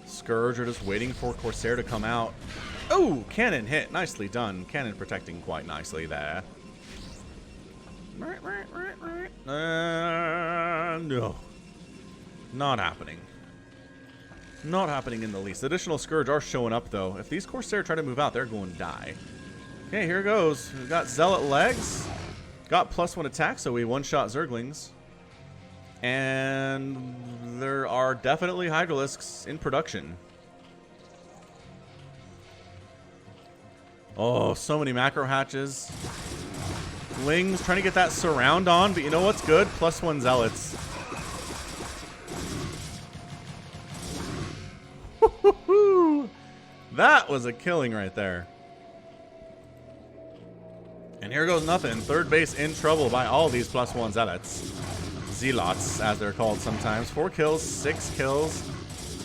Scourge are just waiting for Corsair to come out. Oh, cannon hit. Nicely done. Cannon protecting quite nicely there. No. Not happening. Not happening in the least. Additional Scourge are showing up, though. If these Corsair try to move out, they're going to die. Okay, here goes. We've got Zealot legs. Got +1 attack, so we one-shot Zerglings. And there are definitely Hydralisks in production. Oh, so many macro hatches. Lings trying to get that surround on, but you know what's good? +1 Zealots. That was a killing right there. And here goes nothing. Third base in trouble by all these +1 Zealots. Zealots, as they're called sometimes. 4 kills, 6 kills,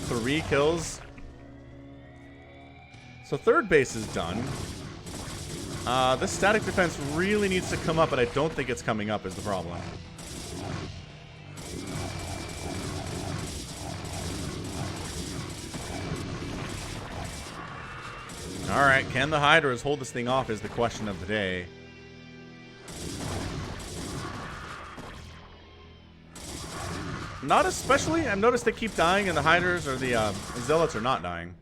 3 kills. So third base is done. This static defense really needs to come up, but I don't think it's coming up is the problem. Alright, can the Hydras hold this thing off is the question of the day. Not especially. I've noticed they keep dying, and the hiders or the zealots are not dying.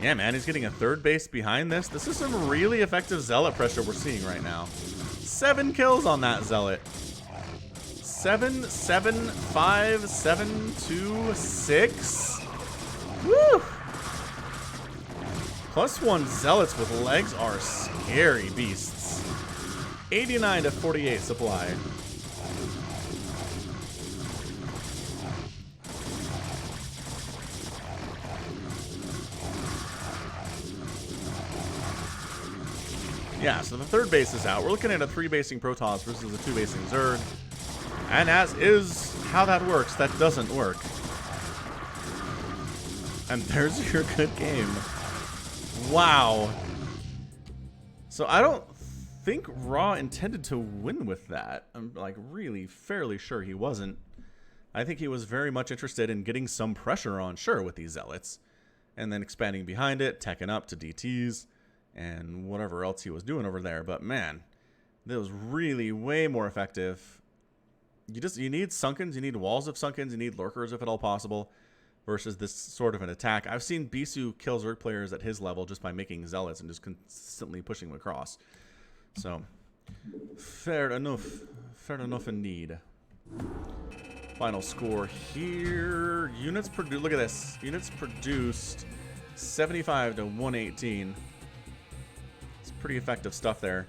Yeah, man, he's getting a third base behind this. This is some really effective zealot pressure we're seeing right now. 7 kills on that zealot. 7, 7, 5, 7, 2, 6. Woo! +1 zealots with legs are scary beasts. 89 to 48 supply. Yeah, so the third base is out. We're looking at a 3-basing Protoss versus a 2-basing Zerg. And as is how that works, that doesn't work. And there's your good game. Wow. So I don't think Raw intended to win with that. I'm like really fairly sure he wasn't. I think he was very much interested in getting some pressure on, sure, with these zealots. And then expanding behind it, teching up to DTs. And whatever else he was doing over there. But man, that was really way more effective. You need Sunkens, you need walls of Sunkens, you need lurkers if at all possible, versus this sort of an attack. I've seen Bisu kill Zerg players at his level just by making zealots and just consistently pushing them across. So fair enough indeed. Final score here. Units produced. Look at this. Units produced 75 to 118. Pretty effective stuff there.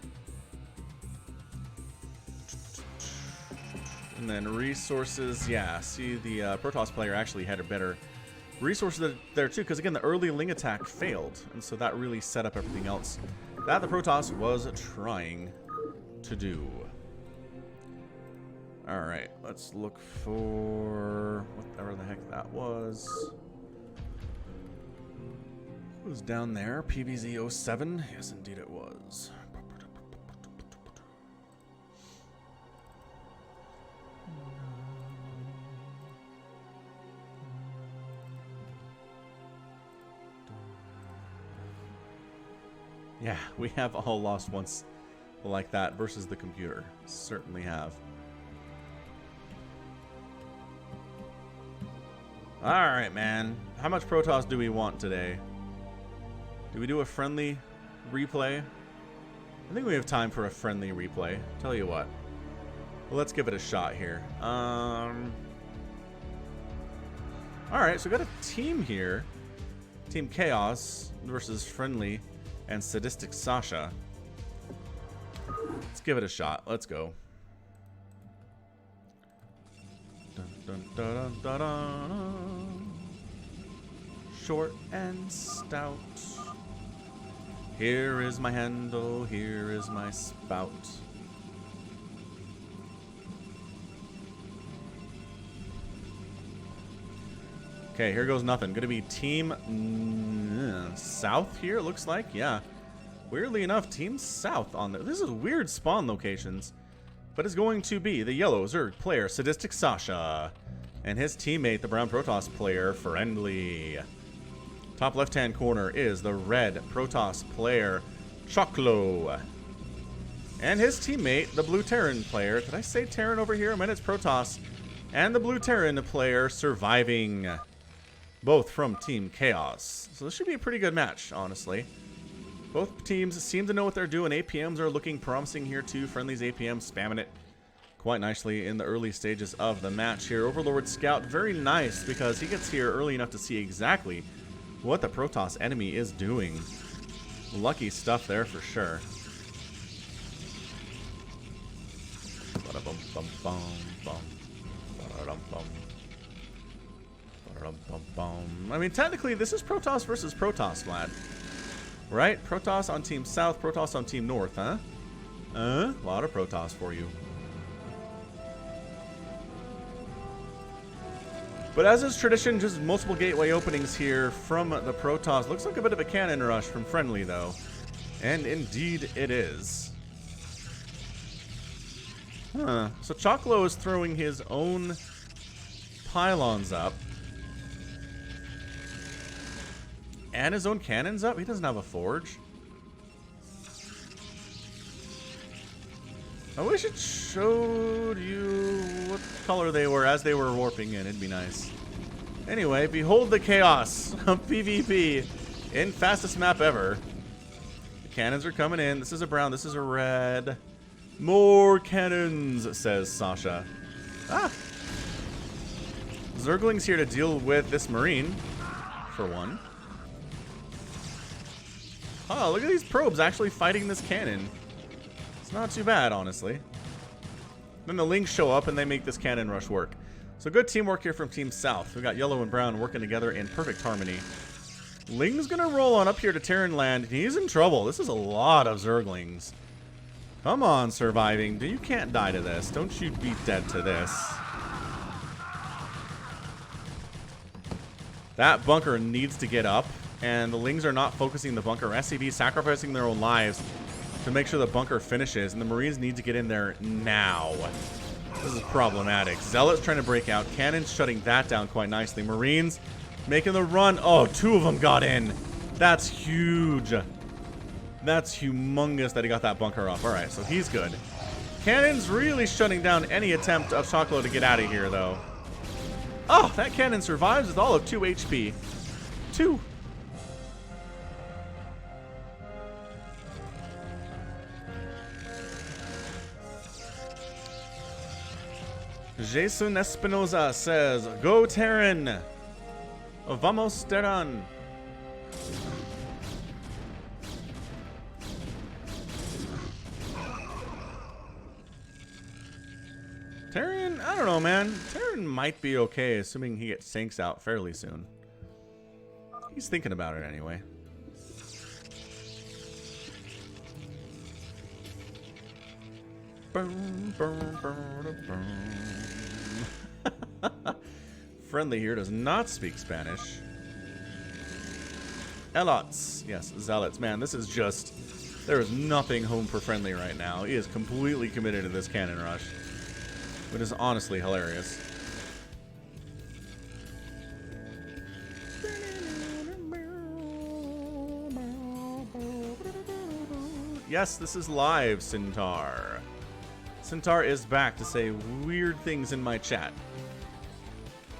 And then resources, yeah, see the Protoss player actually had a better resources there too, because again the early Ling attack failed, and so that really set up everything else that the Protoss was trying to do. Alright, let's look for whatever the heck that was. It was down there, PVZ-07. Yes, indeed it was. Yeah, we have all lost once like that versus the computer. Certainly have. Alright, man. How much Protoss do we want today? Do we do a friendly replay? I think we have time for a friendly replay. Tell you what. Well, let's give it a shot here. Alright, so we got a team here. Team Chaos versus Friendly and Sadistic Sasha. Let's give it a shot. Let's go. Dun, dun, dun, dun, dun, dun. Short and stout. Here is my handle, here is my spout. Okay, here goes nothing. Gonna be Team South here, it looks like. Yeah. Weirdly enough, Team South on there. This is weird spawn locations. But it's going to be the yellow Zerg player, Sadistic Sasha. And his teammate, the brown Protoss player, Friendly. Top left-hand corner is the red Protoss player, Choclo. And his teammate, the blue Terran player. Did I say Terran over here? I meant it's Protoss. And the blue Terran player, Surviving. Both from Team Chaos. So this should be a pretty good match, honestly. Both teams seem to know what they're doing. APMs are looking promising here too. Friendly's APM spamming it quite nicely in the early stages of the match here. Overlord Scout, very nice because he gets here early enough to see exactly what the Protoss enemy is doing. Lucky stuff there for sure. I mean, technically, this is Protoss versus Protoss, Vlad. Right? Protoss on Team South, Protoss on Team North, huh? A lot of Protoss for you. But as is tradition, just multiple gateway openings here from the Protoss. Looks like a bit of a cannon rush from Friendly, though. And indeed it is. Huh. So Choclo is throwing his own pylons up. And his own cannons up? He doesn't have a forge. I wish it showed you what color they were as they were warping in. It'd be nice. Anyway, behold the chaos of PvP in fastest map ever. The cannons are coming in. This is a brown. This is a red. More cannons, says Sasha. Ah. Zergling's here to deal with this Marine, for one. Oh, look at these probes actually fighting this cannon. It's not too bad, honestly. Then the Lings show up and they make this cannon rush work. So good teamwork here from Team South. We got yellow and brown working together in perfect harmony. Ling's gonna roll on up here to Terran land. He's in trouble. This is a lot of Zerglings. Come on, surviving. You can't die to this. Don't you be dead to this. That bunker needs to get up, and the Lings are not focusing the bunker. SCV sacrificing their own lives to make sure the bunker finishes, and the Marines need to get in there now. This is problematic. Zealots trying to break out. Cannons shutting that down quite nicely. Marines making the run. Oh, 2 of them got in. That's huge. That's humongous that he got that bunker off. All right, so he's good. Cannons really shutting down any attempt of Choclo to get out of here, though. Oh, that cannon survives with all of 2 HP. 2. Jason Espinoza says, "Go Terran! Vamos Terran!" Terran, I don't know, man. Terran might be okay, assuming he gets Sinks out fairly soon. He's thinking about it anyway. Friendly here does not speak Spanish. Elots. Yes, Zealots. Man, this is just... There is nothing home for Friendly right now. He is completely committed to this cannon rush. It is honestly hilarious. Yes, this is live, Centaur. Centaur is back to say weird things in my chat.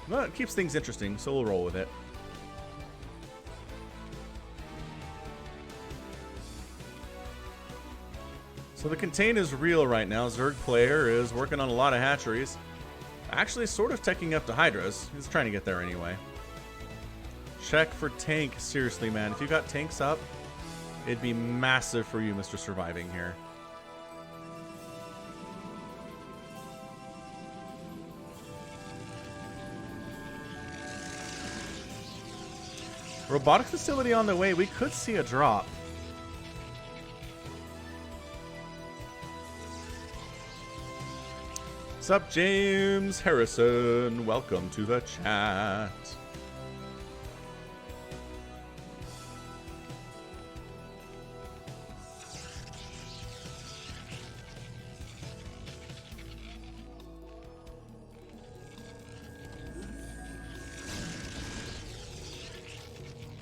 Well, it keeps things interesting, so we'll roll with it. So the contain is real right now. Zerg player is working on a lot of hatcheries. Actually sort of teching up to Hydras. He's trying to get there anyway. Check for tank. Seriously, man. If you got tanks up, it'd be massive for you, Mr. Surviving here. Robotic facility on the way. We could see a drop. What's up, James Harrison? Welcome to the chat.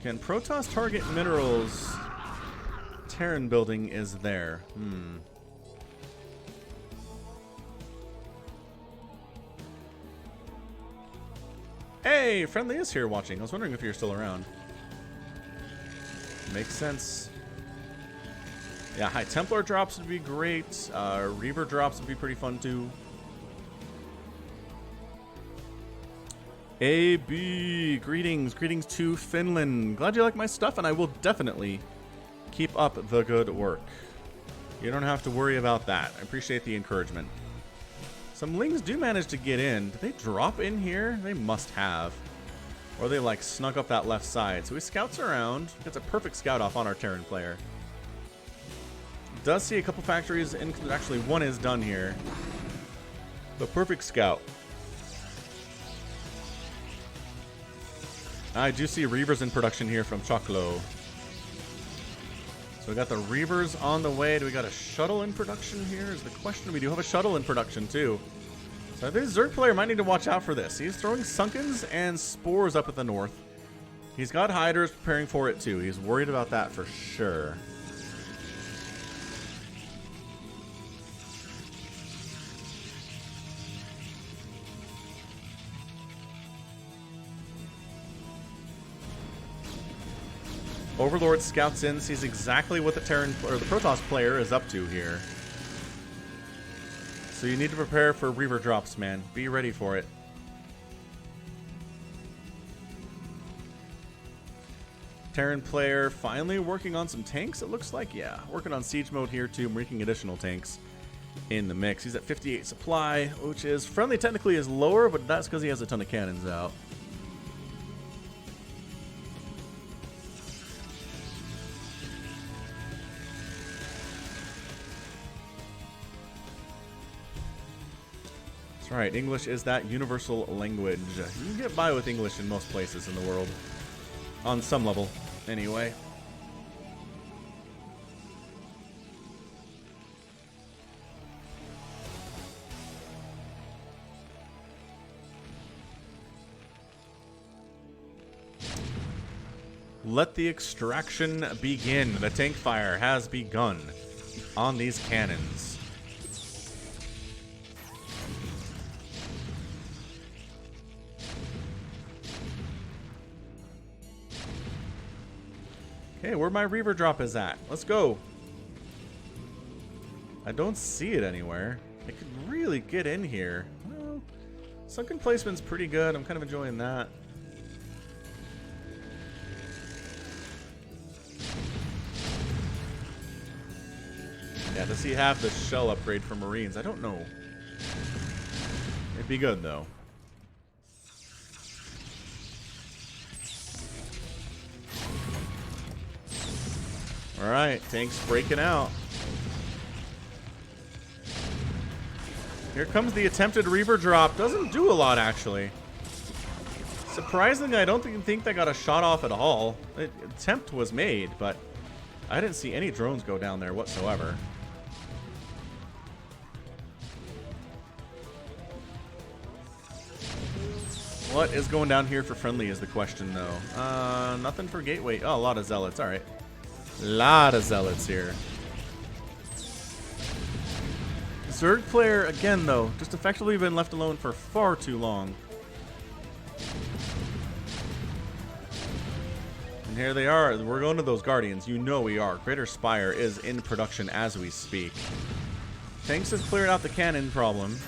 Can Protoss target minerals? Terran building is there. Hey, Friendly is here watching. I was wondering if you're still around. Makes sense. Yeah, High Templar drops would be great. Reaver drops would be pretty fun too. AB, greetings to Finland. Glad you like my stuff, and I will definitely keep up the good work. You don't have to worry about that. I appreciate the encouragement. Some Lings do manage to get in. Did they drop in here? They must have. Or they like snuck up that left side. So he scouts around. Gets a perfect scout off on our Terran player. Does see a couple factories. Actually, one is done here. The perfect scout. I do see Reavers in production here from Choclo. So we got the Reavers on the way. Do we got a shuttle in production here is the question. We do have a shuttle in production too. So this Zerg player might need to watch out for this. He's throwing Sunkens and Spores up at the north. He's got Hydras preparing for it too. He's worried about that for sure. Overlord scouts in, sees exactly what the Terran or the Protoss player is up to here. So you need to prepare for Reaver drops, man. Be ready for it. Terran player finally working on some tanks, it looks like. Yeah, working on siege mode here too, making additional tanks in the mix. He's at 58 supply, which is friendly technically is lower, but that's because he has a ton of cannons out. That's right, English is that universal language. You can get by with English in most places in the world. On some level, anyway. Let the extraction begin. The tank fire has begun on these cannons. Okay, where my Reaver drop is at. Let's go. I don't see it anywhere. I could really get in here. Well, sunken placement's pretty good. I'm kind of enjoying that. Yeah, does he have the shell upgrade for Marines? I don't know. It'd be good, though. Alright, tanks breaking out. Here comes the attempted Reaver drop. Doesn't do a lot, actually. Surprisingly, I don't think they got a shot off at all. An attempt was made, but I didn't see any drones go down there whatsoever. What is going down here for friendly is the question, though. Nothing for gateway. Oh, a lot of zealots. Alright. Lot of zealots here. Zerg player, again, though, just effectively been left alone for far too long. And here they are. We're going to those Guardians. You know we are. Greater Spire is in production as we speak. Tanks have cleared out the cannon problem.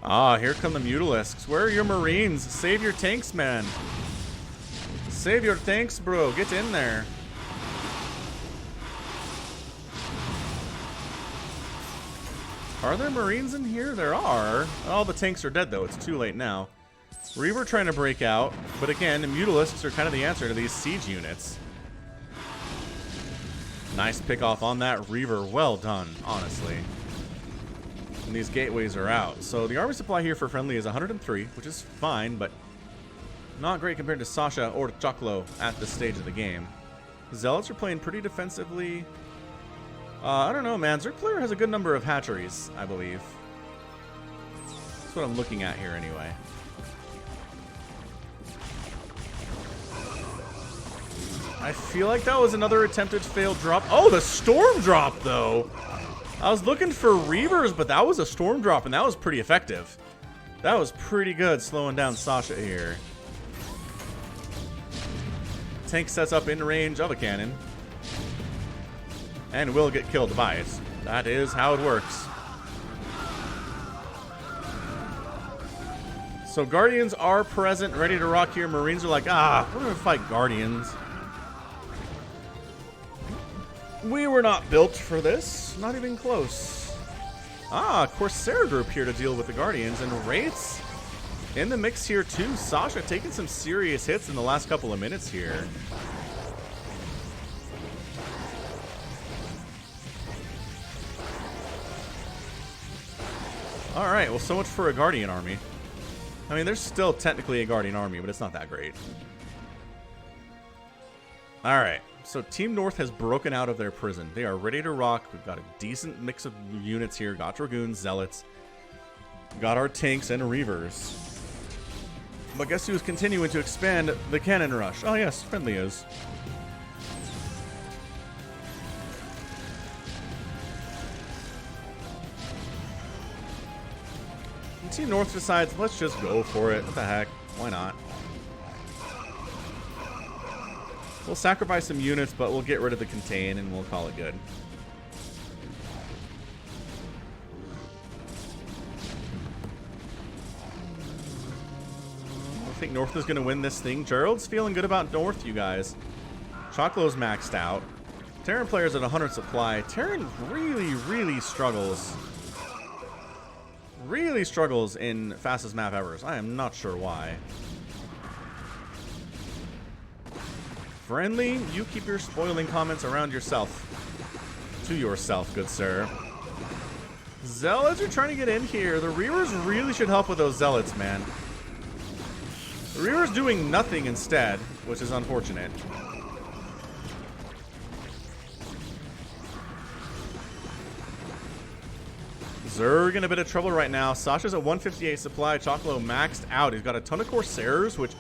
Ah, here come the Mutalisks. Where are your Marines? Save your tanks, man. Save your tanks, bro. Get in there. Are there Marines in here? There are. All the tanks are dead, though. It's too late now. Reaver trying to break out. But again, the Mutalisks are kind of the answer to these siege units. Nice pick off on that Reaver. Well done, honestly. And these gateways are out. So the army supply here for friendly is 103, which is fine, but not great compared to Sasha or Choclo at this stage of the game. Zealots are playing pretty defensively. I don't know, man. Zerg player has a good number of hatcheries, I believe. That's what I'm looking at here anyway. I feel like that was another attempted failed drop. Oh, the storm drop, though. I was looking for Reavers, but that was a storm drop, and that was pretty effective. That was pretty good, slowing down Sasha here. Tank sets up in range of a cannon. And will get killed by it. That is how it works. So Guardians are present, ready to rock here. Marines are like, ah, we're going to fight Guardians. We were not built for this. Not even close. Ah, Corsair group here to deal with the Guardians. And Wraiths in the mix here too. Sasha taking some serious hits in the last couple of minutes here. Alright, well, so much for a Guardian army. I mean, there's still technically a Guardian army, but it's not that great. Alright. So Team North has broken out of their prison. They are ready to rock. We've got a decent mix of units here. Got Dragoons, Zealots. Got our tanks and Reavers. But guess who's continuing to expand the cannon rush? Oh yes, friendly is. And Team North decides, let's just go for it. What the heck? Why not? We'll sacrifice some units, but we'll get rid of the contain and we'll call it good. I think North is going to win this thing. Gerald's feeling good about North, you guys. Chocolo's maxed out. Terran player's at 100 supply. Terran really struggles. Really struggles in fastest map ever. I am not sure why. Friendly, you keep your spoiling comments around yourself. To yourself, good sir. Zealots are trying to get in here. The Reavers really should help with those Zealots, man. The Reaver's doing nothing instead, which is unfortunate. Zerg in a bit of trouble right now. Sasha's at 158 supply. Chocolo maxed out. He's got a ton of Corsairs, which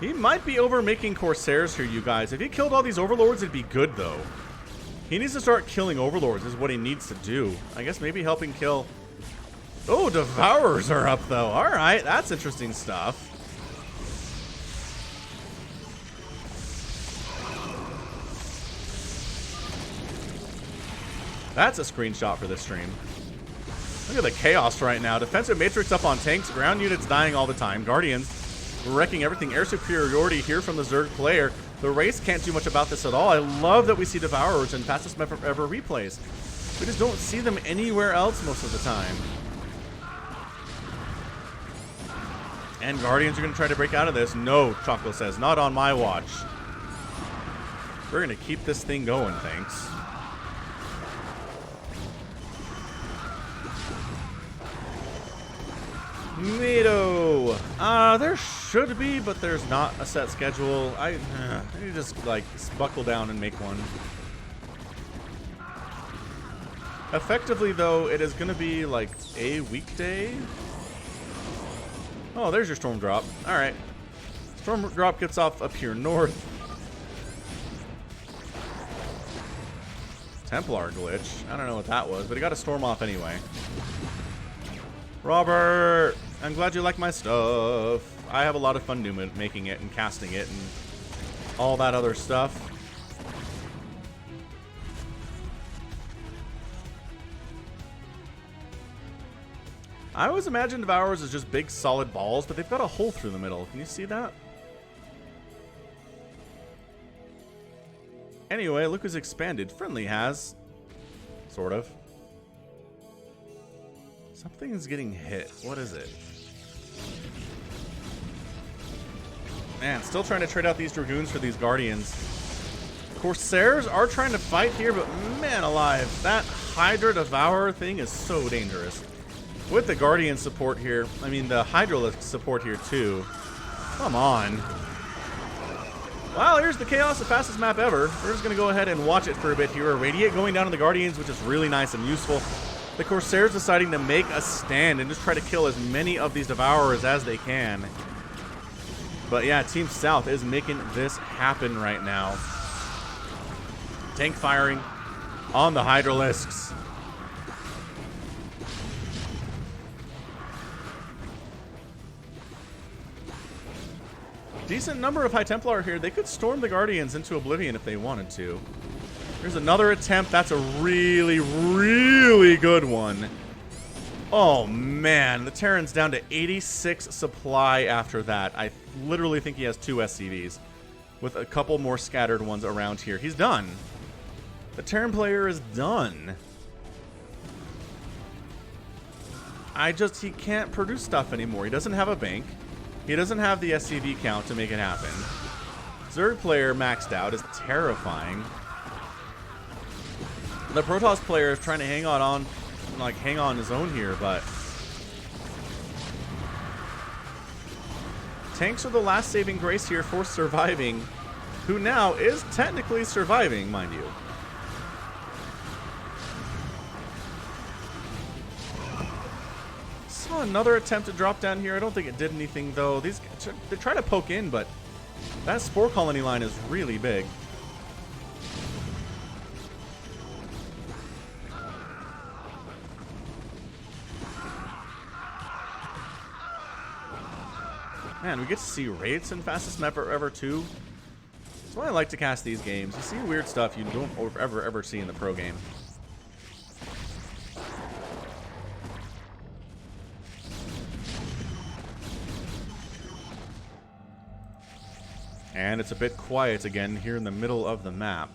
he might be over making Corsairs here, you guys. If he killed all these Overlords, it'd be good, though. He needs to start killing Overlords is what he needs to do. I guess maybe helping kill... Oh, Devourers are up, though. All right, that's interesting stuff. That's a screenshot for this stream. Look at the chaos right now. Defensive Matrix up on tanks. Ground units dying all the time. Guardians wrecking everything. Air superiority here from the Zerg player. The race can't do much about this at all. I love that we see Devourers in fastest map ever replays. We just don't see them anywhere else most of the time. And Guardians are going to try to break out of this. No, Chocolo says. Not on my watch. We're going to keep this thing going, thanks. Nato. There should be, but there's not a set schedule. I need to just like buckle down and make one. Effectively, though, it is going to be like a weekday. Oh, there's your storm drop. All right, storm drop gets off up here north. Templar glitch. I don't know what that was, but he got a storm off anyway. Robert, I'm glad you like my stuff. I have a lot of fun making it and casting it and all that other stuff. I always imagined Devourers as just big solid balls, but they've got a hole through the middle. Can you see that? Anyway, look who's expanded. Friendly has. Sort of. Something's getting hit. What is it? Man, still trying to trade out these Dragoons for these Guardians. Corsairs are trying to fight here, but man alive, that Hydra Devourer thing is so dangerous. With the Guardian support here, I mean the Hydralisk support here too. Come on. Well, here's the Chaos, the fastest map ever. We're just going to go ahead and watch it for a bit here. A Radiate going down on the Guardians, which is really nice and useful. The Corsairs deciding to make a stand and just try to kill as many of these Devourers as they can. But yeah, Team South is making this happen right now. Tank firing on the Hydralisks. Decent number of High Templar here. They could storm the Guardians into oblivion if they wanted to. Here's another attempt. That's a really good one. Oh, man. The Terran's down to 86 supply after that. I literally think he has 2 SCVs with a couple more scattered ones around here. He's done. The Terran player is done. He can't produce stuff anymore. He doesn't have a bank. He doesn't have the SCV count to make it happen. Zerg player maxed out is terrifying. The Protoss player is trying to hang on his own here, but tanks are the last saving grace here for surviving, who now is technically surviving, mind you. Saw another attempt to drop down here. I don't think it did anything though. They try to poke in, but that Spore Colony line is really big. Man, we get to see rates in Fastest Map Ever too. That's why I like to cast these games. You see weird stuff you don't ever see in the pro game. And it's a bit quiet again here in the middle of the map.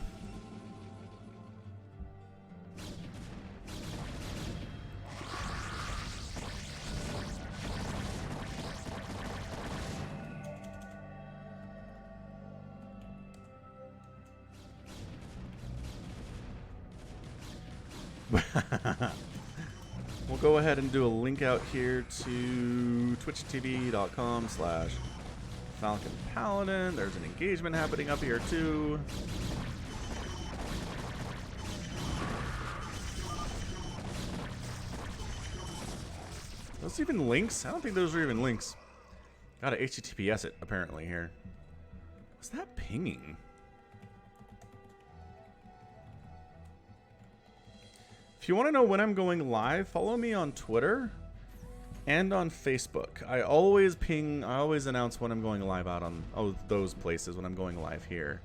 We'll go ahead and do a link out here to twitchtv.com/Falcon Paladin. There's an engagement happening up here too. Those even links? I don't think those are even links. Gotta HTTPS it apparently here. What's that pinging? If you want to know when I'm going live, follow me on Twitter and on Facebook. I always announce when I'm going live out on those places when I'm going live here.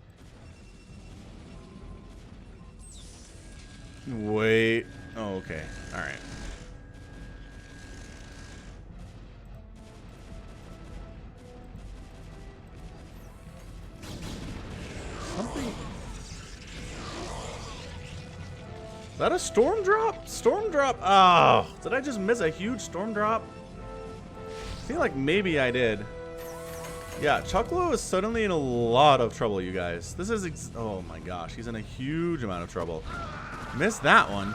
Wait. Oh, okay. All right. Something. Is that a storm drop? Storm drop? Oh, did I just miss a huge storm drop? I feel like maybe I did. Yeah, Chucklo is suddenly in a lot of trouble, you guys. This is, oh my gosh, he's in a huge amount of trouble. Missed that one.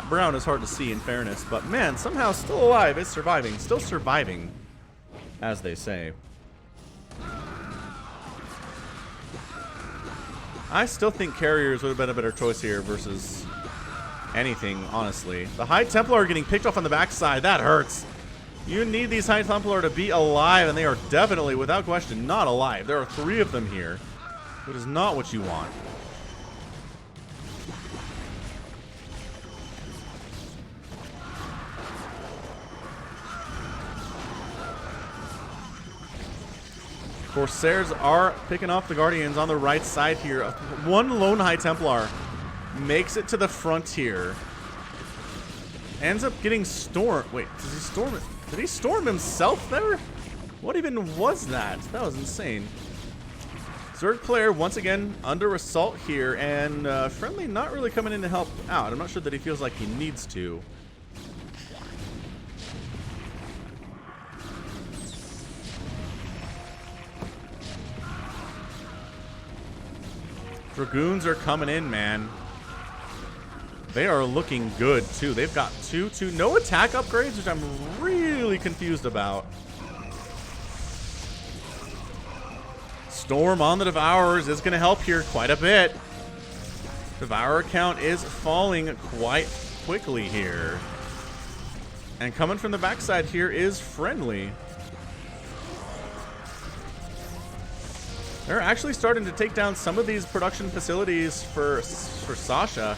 Brown is hard to see in fairness, but man, somehow still alive, is surviving. Still surviving, as they say. I still think carriers would have been a better choice here versus anything, honestly. The High Templar are getting picked off on the backside. That hurts. You need these High Templar to be alive, and they are definitely, without question, not alive. There are 3 of them here, which is not what you want. Corsairs are picking off the Guardians on the right side here. One lone High Templar makes it to the frontier. Ends up getting stormed. Wait, does he storm it? Did he storm himself there? What even was that? That was insane. Zerg player once again under assault here, and Friendly not really coming in to help out. I'm not sure that he feels like he needs to. Dragoons are coming in, man. They are looking good, too. They've got 2-2. No attack upgrades, which I'm really confused about. Storm on the Devourers is going to help here quite a bit. Devourer count is falling quite quickly here. And coming from the backside here is Friendly. They're actually starting to take down some of these production facilities for Sasha.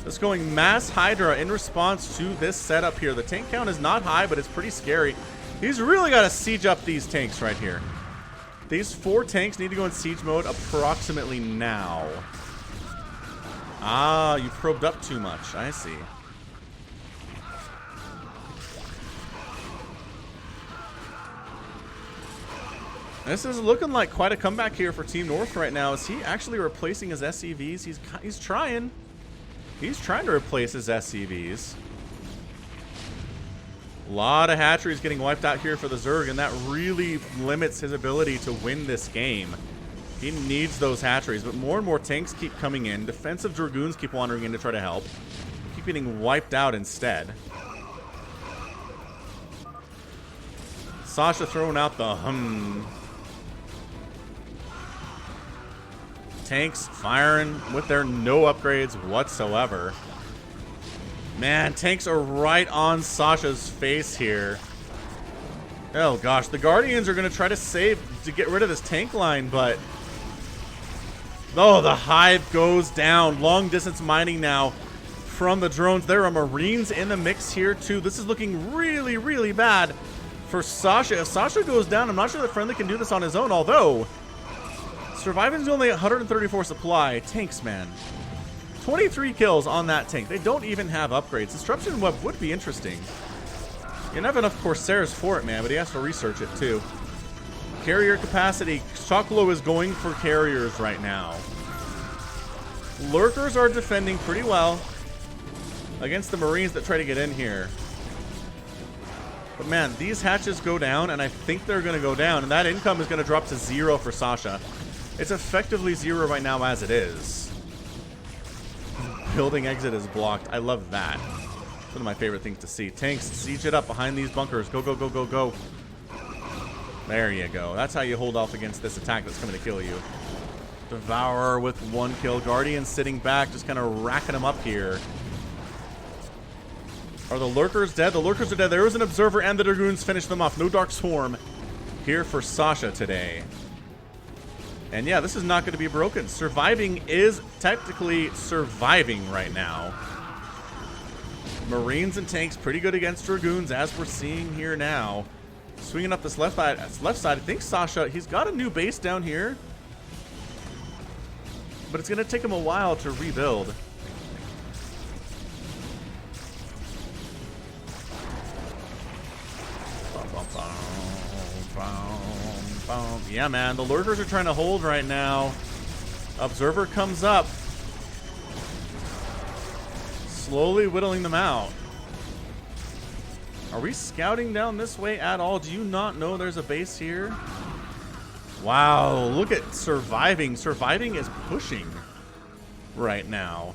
Just going mass Hydra in response to this setup here. The tank count is not high, but it's pretty scary. He's really got to siege up these tanks right here. These 4 tanks need to go in siege mode approximately now. Ah, you probed up too much. I see. This is looking like quite a comeback here for Team North right now. Is he actually replacing his SCVs? He's trying. He's trying to replace his SCVs. A lot of hatcheries getting wiped out here for the Zerg, and that really limits his ability to win this game. He needs those hatcheries, but more and more tanks keep coming in. Defensive Dragoons keep wandering in to try to help. Keep getting wiped out instead. Sasha throwing out the Tanks firing with their no upgrades whatsoever. Man, tanks are right on Sasha's face here. Oh gosh, the Guardians are going to try to get rid of this tank line, but... Oh, the Hive goes down. Long distance mining now. from the drones. There are Marines in the mix here too. This is looking really, really bad for Sasha. If Sasha goes down, I'm not sure that Friendly can do this on his own, although Surviving's only 134 supply. Tanks, man. 23 kills on that tank. They don't even have upgrades. Disruption Web would be interesting. You don't have enough Corsairs for it, man, but he has to research it too. Carrier capacity. Chocolo is going for carriers right now. Lurkers are defending pretty well against the Marines that try to get in here. But man, these hatches go down, and I think they're going to go down, and that income is going to drop to 0 for Sasha. It's effectively 0 right now as it is. Building exit is blocked. I love that. One of my favorite things to see. Tanks, siege it up behind these bunkers. Go, go, go, go, go. There you go. That's how you hold off against this attack that's coming to kill you. Devourer with 1 kill. Guardian sitting back, just kind of racking them up here. Are the Lurkers dead? The Lurkers are dead. There was an Observer, and the Dragoons finish them off. No Dark Swarm here for Sasha today. And yeah, this is not going to be broken. Surviving is technically surviving right now. Marines and tanks pretty good against Dragoons, as we're seeing here now. Swinging up this left side. I think Sasha, he's got a new base down here. But it's going to take him a while to rebuild. Yeah, man, the Lurkers are trying to hold right now. Observer comes up. Slowly whittling them out. Are we scouting down this way at all? Do you not know there's a base here? Wow, look at Surviving. Surviving is pushing right now,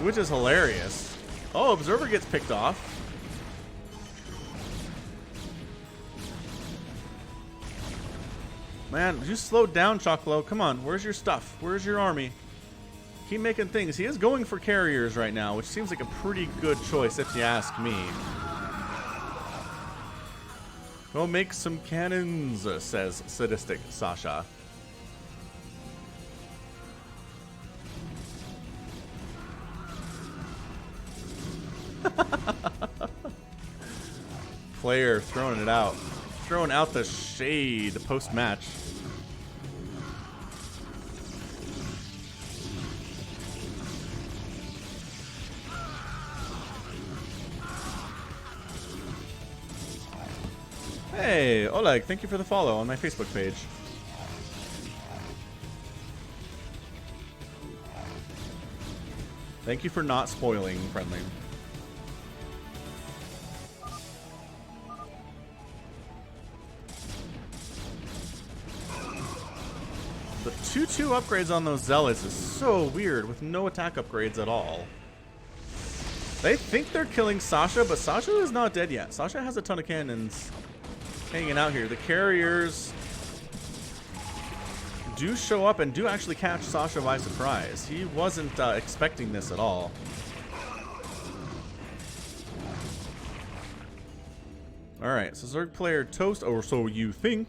which is hilarious. Oh, Observer gets picked off. Man, you slowed down, Chocolo. Come on, where's your stuff? Where's your army? Keep making things. He is going for carriers right now, which seems like a pretty good choice if you ask me. Go make some cannons, says sadistic Sasha. Player throwing it out. Throwing out the shade post-match. Hey, Oleg, thank you for the follow on my Facebook page. Thank you for not spoiling, Friendly. The 2-2 upgrades on those Zealots is so weird with no attack upgrades at all. They think they're killing Sasha, but Sasha is not dead yet. Sasha has a ton of cannons hanging out here. The carriers do show up and do actually catch Sasha by surprise. He wasn't expecting this at all. Alright, so Zerg player toast, or so you think.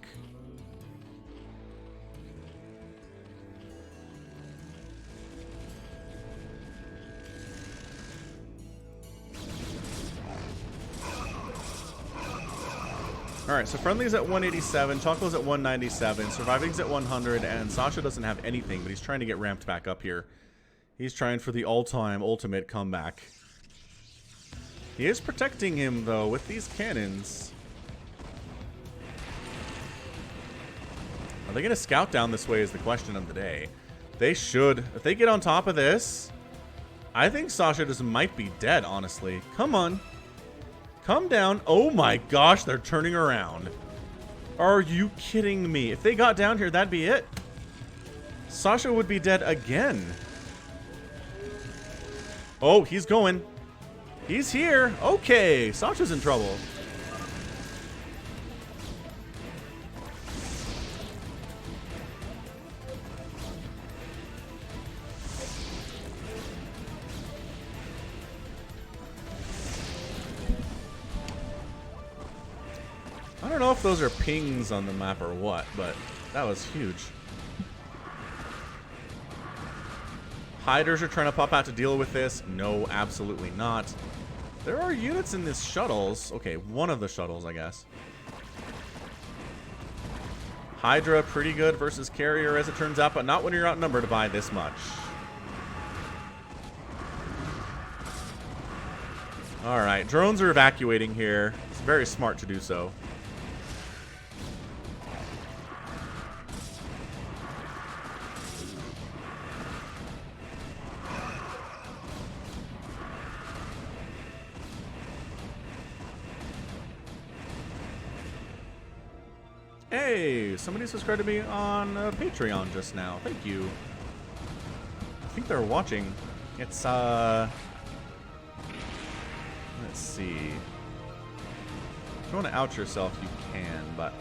Alright, so Friendly's at 187, Chocolo's at 197, Surviving's at 100, and Sasha doesn't have anything, but he's trying to get ramped back up here. He's trying for the all-time ultimate comeback. He is protecting him, though, with these cannons. Are they going to scout down this way is the question of the day. They should. If they get on top of this, I think Sasha just might be dead, honestly. Come on. Come down. Oh my gosh, they're turning around. Are you kidding me? If they got down here, that'd be it. Sasha would be dead again. Oh, he's going. He's here. Okay, Sasha's in trouble. I don't know if those are pings on the map or what, but that was huge. Hyders are trying to pop out to deal with this. No, absolutely not. There are units in this shuttles. Okay, one of the shuttles, I guess. Hydra, pretty good versus carrier, as it turns out, but not when you're outnumbered by this much. Alright, drones are evacuating here. It's very smart to do so. Hey, somebody subscribed to me on Patreon just now. Thank you. I think they're watching. It's, let's see. If you want to out yourself, you can, but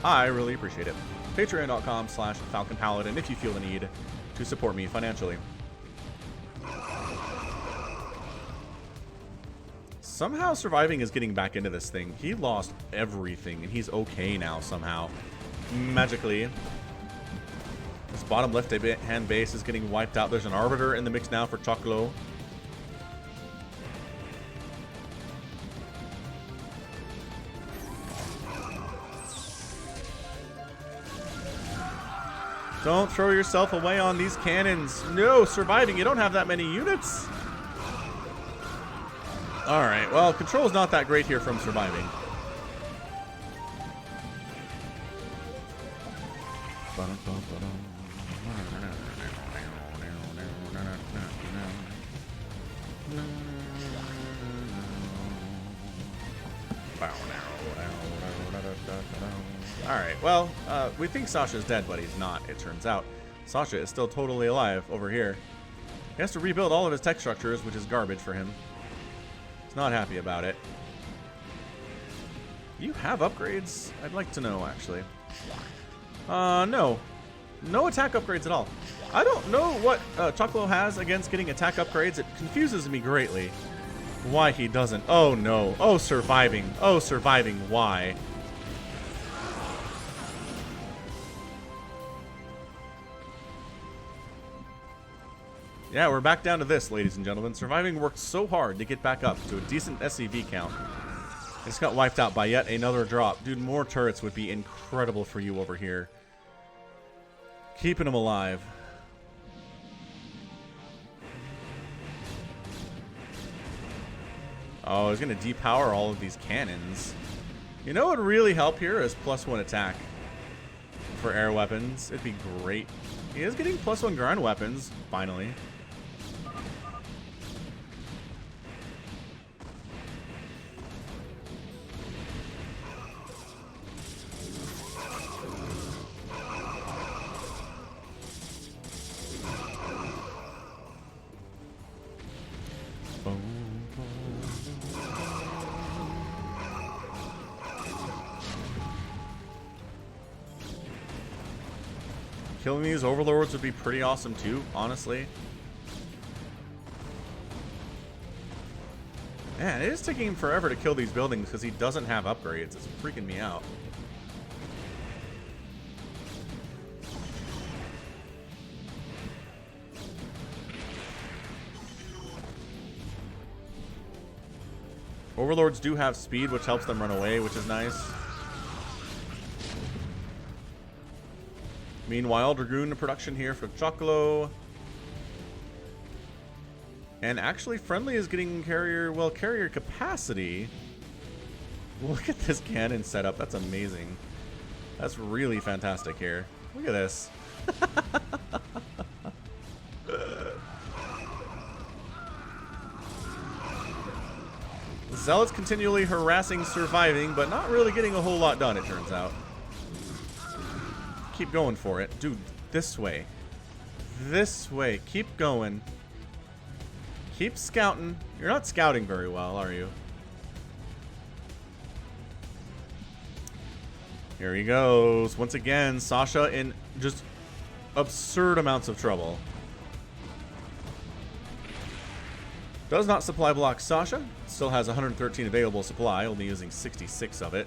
I really appreciate it. Patreon.com/FalconPaladin if you feel the need to support me financially. Somehow Surviving is getting back into this thing. He lost everything, and he's okay now somehow. Magically. This bottom left-hand base is getting wiped out. There's an Arbiter in the mix now for Choclo. Don't throw yourself away on these cannons. No, Surviving, you don't have that many units. Alright, well, control is not that great here from Surviving. Alright, well, we think Sasha's dead, but he's not, it turns out. Sasha is still totally alive over here. He has to rebuild all of his tech structures, which is garbage for him. Not happy about it. You have upgrades? I'd like to know, actually. No. No attack upgrades at all. I don't know what Choclo has against getting attack upgrades. It confuses me greatly why he doesn't. Oh, no. Oh, Surviving. Oh, Surviving. Why? Yeah, we're back down to this, ladies and gentlemen. Surviving worked so hard to get back up to a decent SCV count. It's got wiped out by yet another drop. Dude, more turrets would be incredible for you over here. Keeping them alive. Oh, he's going to depower all of these cannons. You know what would really help here is +1 attack for air weapons. It'd be great. He is getting +1 ground weapons, finally. Killing these overlords would be pretty awesome too, honestly. Man, it is taking him forever to kill these buildings because he doesn't have upgrades. It's freaking me out. Overlords do have speed, which helps them run away, which is nice. Meanwhile, Dragoon production here for Choclo. And actually, Friendly is getting carrier, well, carrier capacity. Look at this cannon setup. That's amazing. That's really fantastic here. Look at this. Zealots continually harassing Surviving, but not really getting a whole lot done, it turns out. Keep going for it. Dude, this way. This way. Keep going. Keep scouting. You're not scouting very well, are you? Here he goes. Once again, Sasha in just absurd amounts of trouble. Does not supply block Sasha. Still has 113 available supply, only using 66 of it.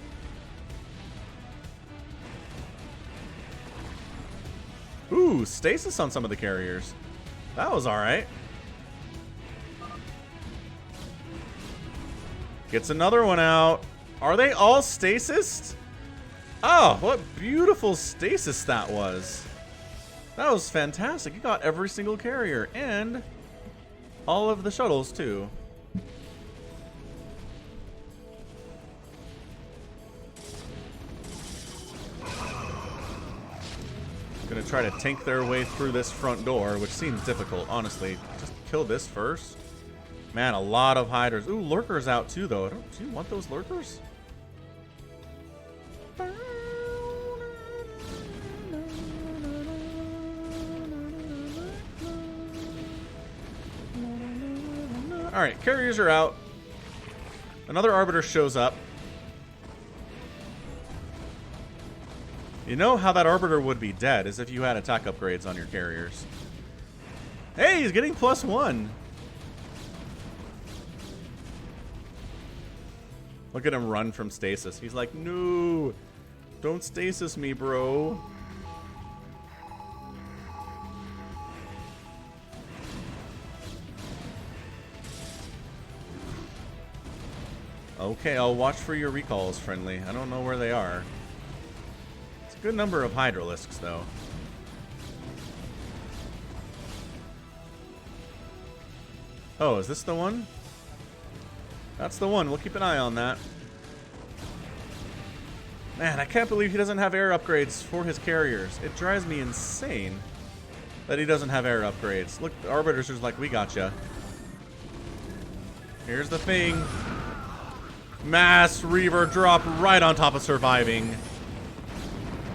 Ooh, stasis on some of the carriers. That was alright. Gets another one out. Are they all stasis? Oh, what beautiful stasis that was. That was fantastic. You got every single carrier and all of the shuttles too. Gonna try to tank their way through this front door, which seems difficult, honestly. Just kill this first. Man, a lot of hiders. Ooh, lurkers out too, though. Do you want those lurkers? Alright, carriers are out. Another Arbiter shows up. You know how that Arbiter would be dead is if you had attack upgrades on your carriers. Hey, he's getting +1. Look at him run from stasis. He's like, no, don't stasis me, bro. Okay, I'll watch for your recalls, friendly. I don't know where they are. It's a good number of Hydralisks, though. Oh, is this the one? That's the one. We'll keep an eye on that. Man, I can't believe he doesn't have air upgrades for his carriers. It drives me insane that he doesn't have air upgrades. Look, the Arbiters are like, we gotcha. Here's the thing. Mass Reaver drop right on top of surviving.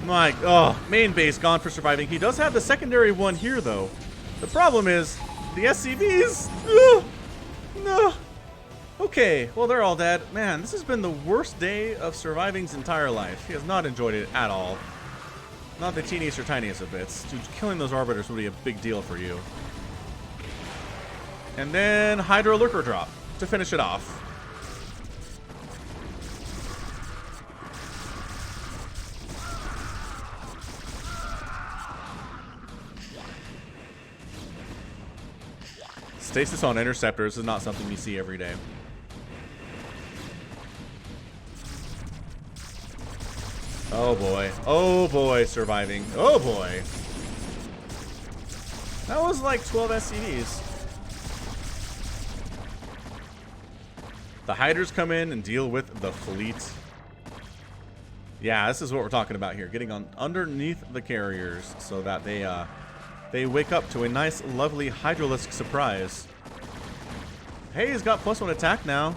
My, oh, main base gone for surviving. He does have the secondary one here, though. The problem is the SCVs. Ugh, no. Okay, well, they're all dead. Man, this has been the worst day of surviving's entire life. He has not enjoyed it at all. Not the teeniest or tiniest of bits. Dude, killing those Arbiters would be a big deal for you. And then Hydra Lurker drop to finish it off. Stasis on interceptors is not something you see every day. Oh boy. Oh boy, surviving. Oh boy. That was like 12 SCVs. The Hydras come in and deal with the fleet. Yeah, this is what we're talking about here. Getting on underneath the carriers so that they wake up to a nice, lovely Hydralisk surprise. Hey, he's got +1 attack now.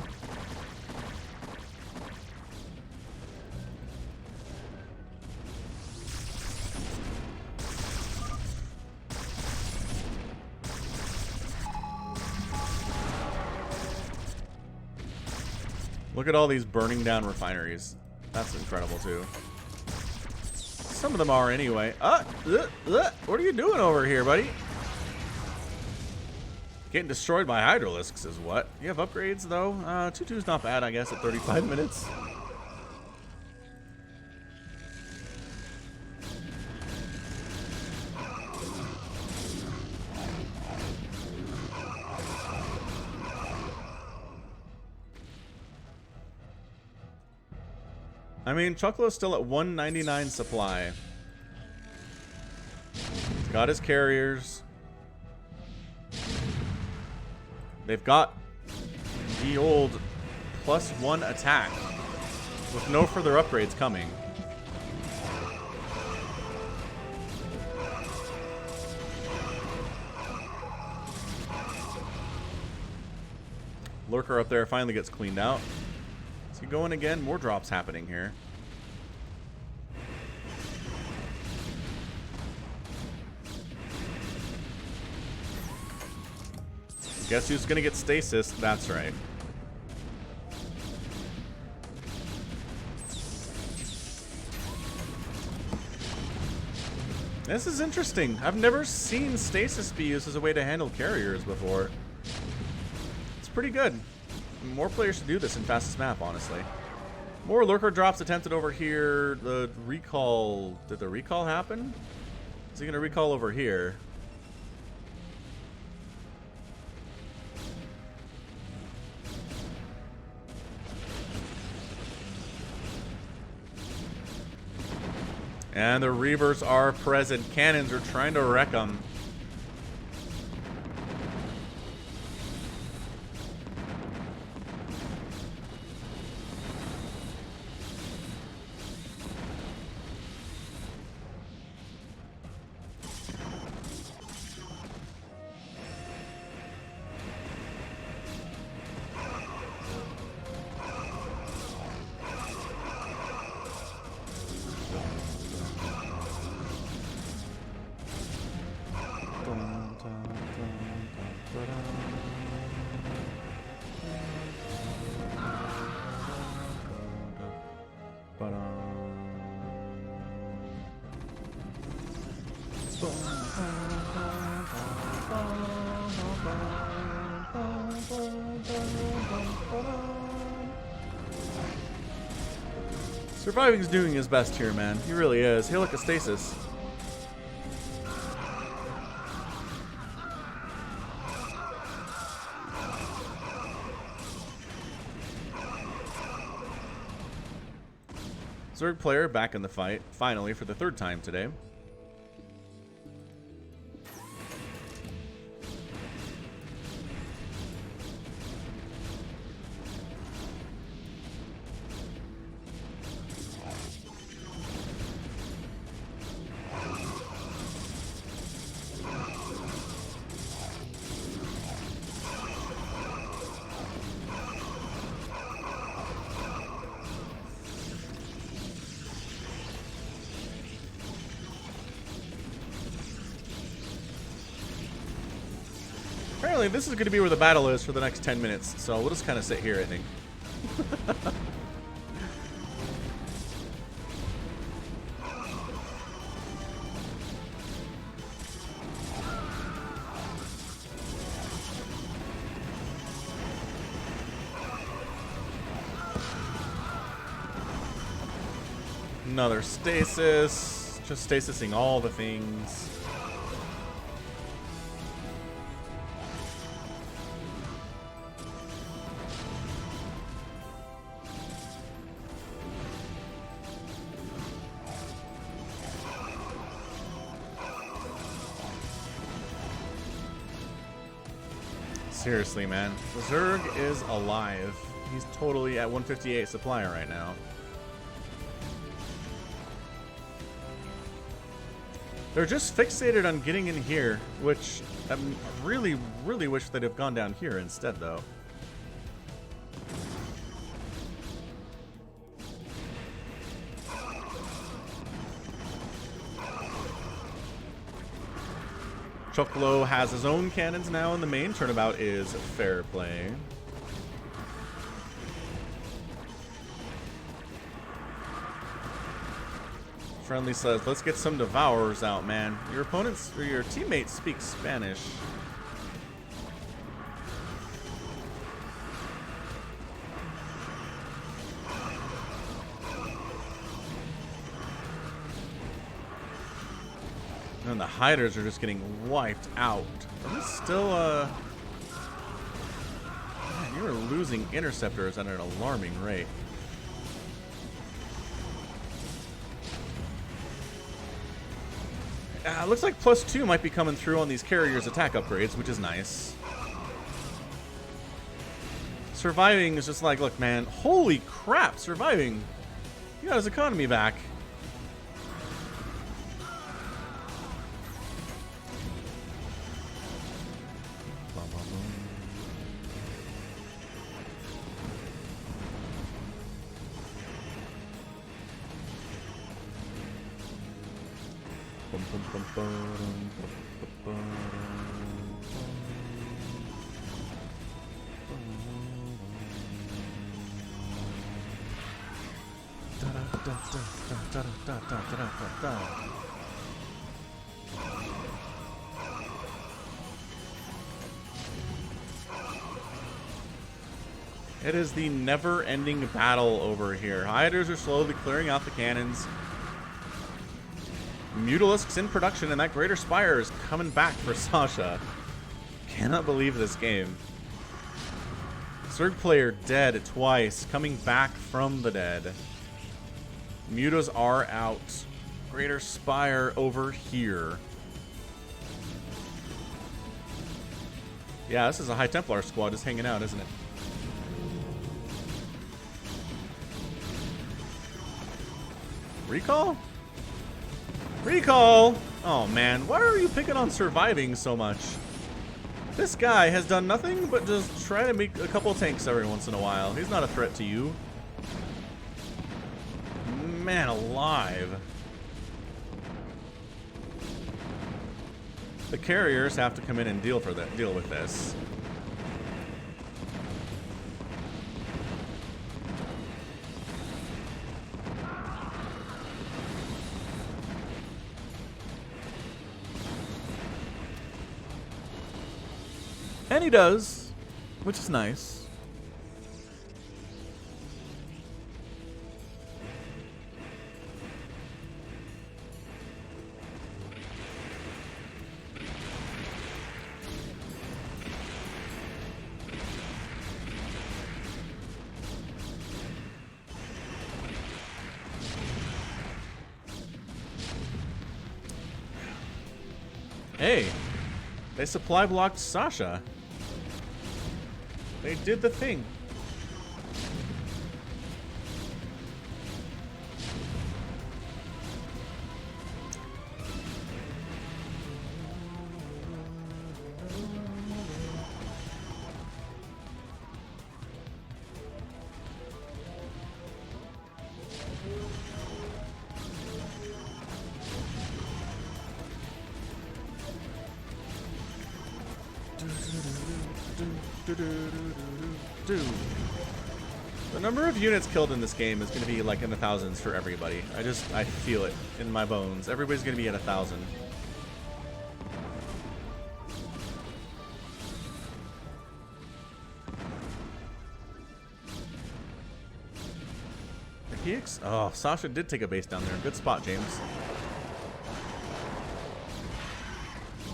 Look at all these burning down refineries. That's incredible, too. Some of them are anyway. What are you doing over here, buddy? Getting destroyed by Hydralisks is what? You have upgrades, though? 2-2's not bad, I guess, at 35 minutes. I mean, Chucklo's still at 199 supply. He's got his carriers. They've got the old +1 attack with no further upgrades coming. Lurker up there finally gets cleaned out. Is he going again? More drops happening here. Guess who's gonna get stasis? That's right. This is interesting. I've never seen stasis be used as a way to handle carriers before. It's pretty good. More players should do this in fastest map, honestly. More lurker drops attempted over here. The recall... Did the recall happen? Is he gonna recall over here? And the Reavers are present. Cannons are trying to wreck them. Surviving's doing his best here, man. He really is. He'll look at stasis. Zerg player back in the fight, finally, for the third time today. Apparently, this is going to be where the battle is for the next 10 minutes, so we'll just kind of sit here, I think. Another stasis. Just stasising all the things. Seriously, man. The Zerg is alive. He's totally at 158 supply right now. They're just fixated on getting in here, which I really, really wish they'd have gone down here instead, though. Choclo has his own cannons now in the main. Turnabout is fair play. Friendly says, let's get some Devourers out, man. Your opponents, or your teammates speak Spanish. And the Hiders are just getting wiped out. Are we still, man, you are losing Interceptors at an alarming rate. Looks like +2 might be coming through on these carriers' attack upgrades, which is nice. Surviving is just like, look, man, holy crap, Surviving. He got his economy back. It is the never-ending battle over here. Hiders are slowly clearing out the cannons. Mutalisk's in production, and that Greater Spire is coming back for Sasha. Cannot believe this game. Zerg player dead twice, coming back from the dead. Mutas are out. Greater Spire over here. Yeah, this is a High Templar squad just hanging out, isn't it? Recall? Recall! Oh man, why are you picking on surviving so much? This guy has done nothing but just try to make a couple tanks every once in a while. He's not a threat to you. Man alive. The carriers have to come in and deal with this. And he does, which is nice. Hey, they supply blocked Sasha. They did the thing. The number of units killed in this game is going to be like in the thousands for everybody. I feel it in my bones. Everybody's going to be at 1,000. Oh, Sasha did take a base down there. Good spot, James.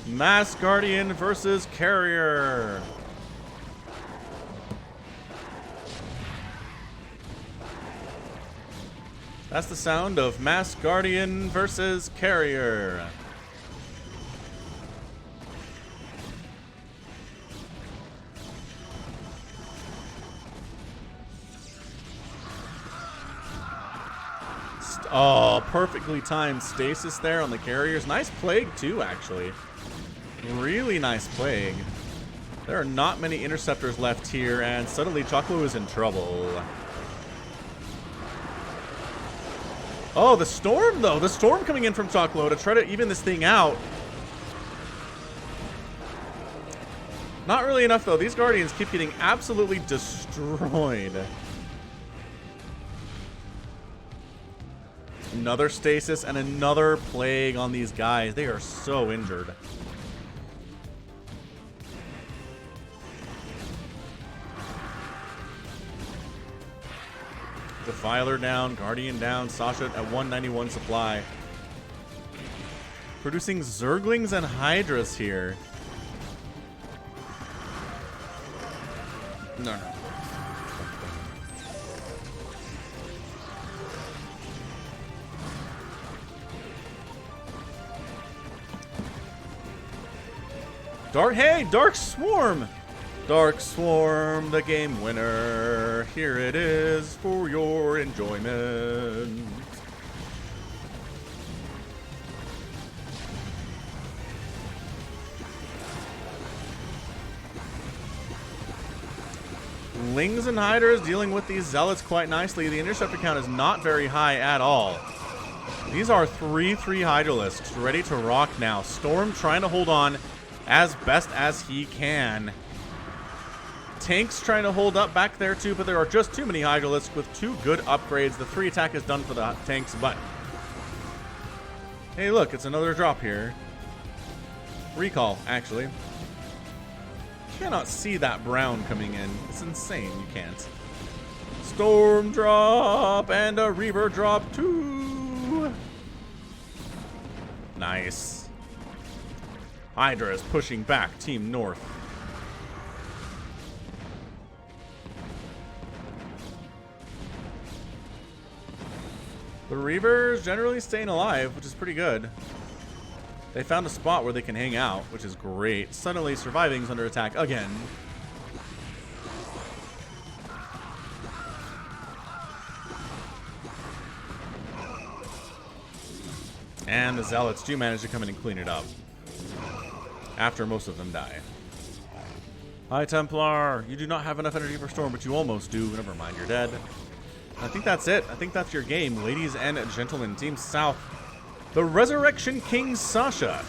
Mass Guardian versus Carrier. That's the sound of Mass Guardian versus Carrier. Oh, perfectly timed stasis there on the carriers. Nice plague too, actually. Really nice plague. There are not many interceptors left here, and suddenly Choclo is in trouble. Oh, the storm, though. The storm coming in from Choclo to try to even this thing out. Not really enough, though. These Guardians keep getting absolutely destroyed. Another stasis and another plague on these guys. They are so injured. Defiler down, Guardian down, Sasha at 191 supply. Producing Zerglings and Hydras here. No. Dark Swarm! Dark Swarm, the game winner. Here it is for your enjoyment. Lings and Hydras dealing with these Zealots quite nicely. The interceptor count is not very high at all. These are 3/3 Hydralisks ready to rock now. Storm trying to hold on as best as he can. Tanks trying to hold up back there too, but there are just too many Hydralisks with 2 good upgrades. The 3 attack is done for the tanks, but hey, look, it's another drop here. Recall, actually. You cannot see that brown coming in. It's insane. You can't. Storm drop and a Reaver drop too. Nice. Hydra is pushing back Team North. The Reavers generally staying alive, which is pretty good. They found a spot where they can hang out, which is great. Suddenly, Surviving's under attack again. And the Zealots do manage to come in and clean it up. After most of them die. Hi, Templar. You do not have enough energy for Storm, but you almost do. Never mind, you're dead. I think that's it. I think that's your game, ladies and gentlemen. Team South, the Resurrection King Sasha.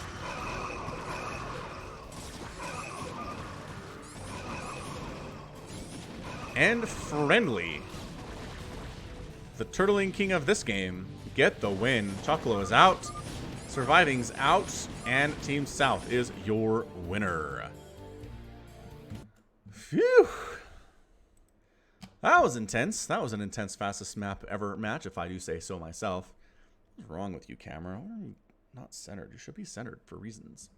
And Friendly, the Turtling King of this game, get the win. Chocolo is out, Surviving's out, and Team South is your winner. Phew. That was intense. That was an intense fastest map ever match, if I do say so myself. What's wrong with you, camera? Why are you not centered? You should be centered for reasons.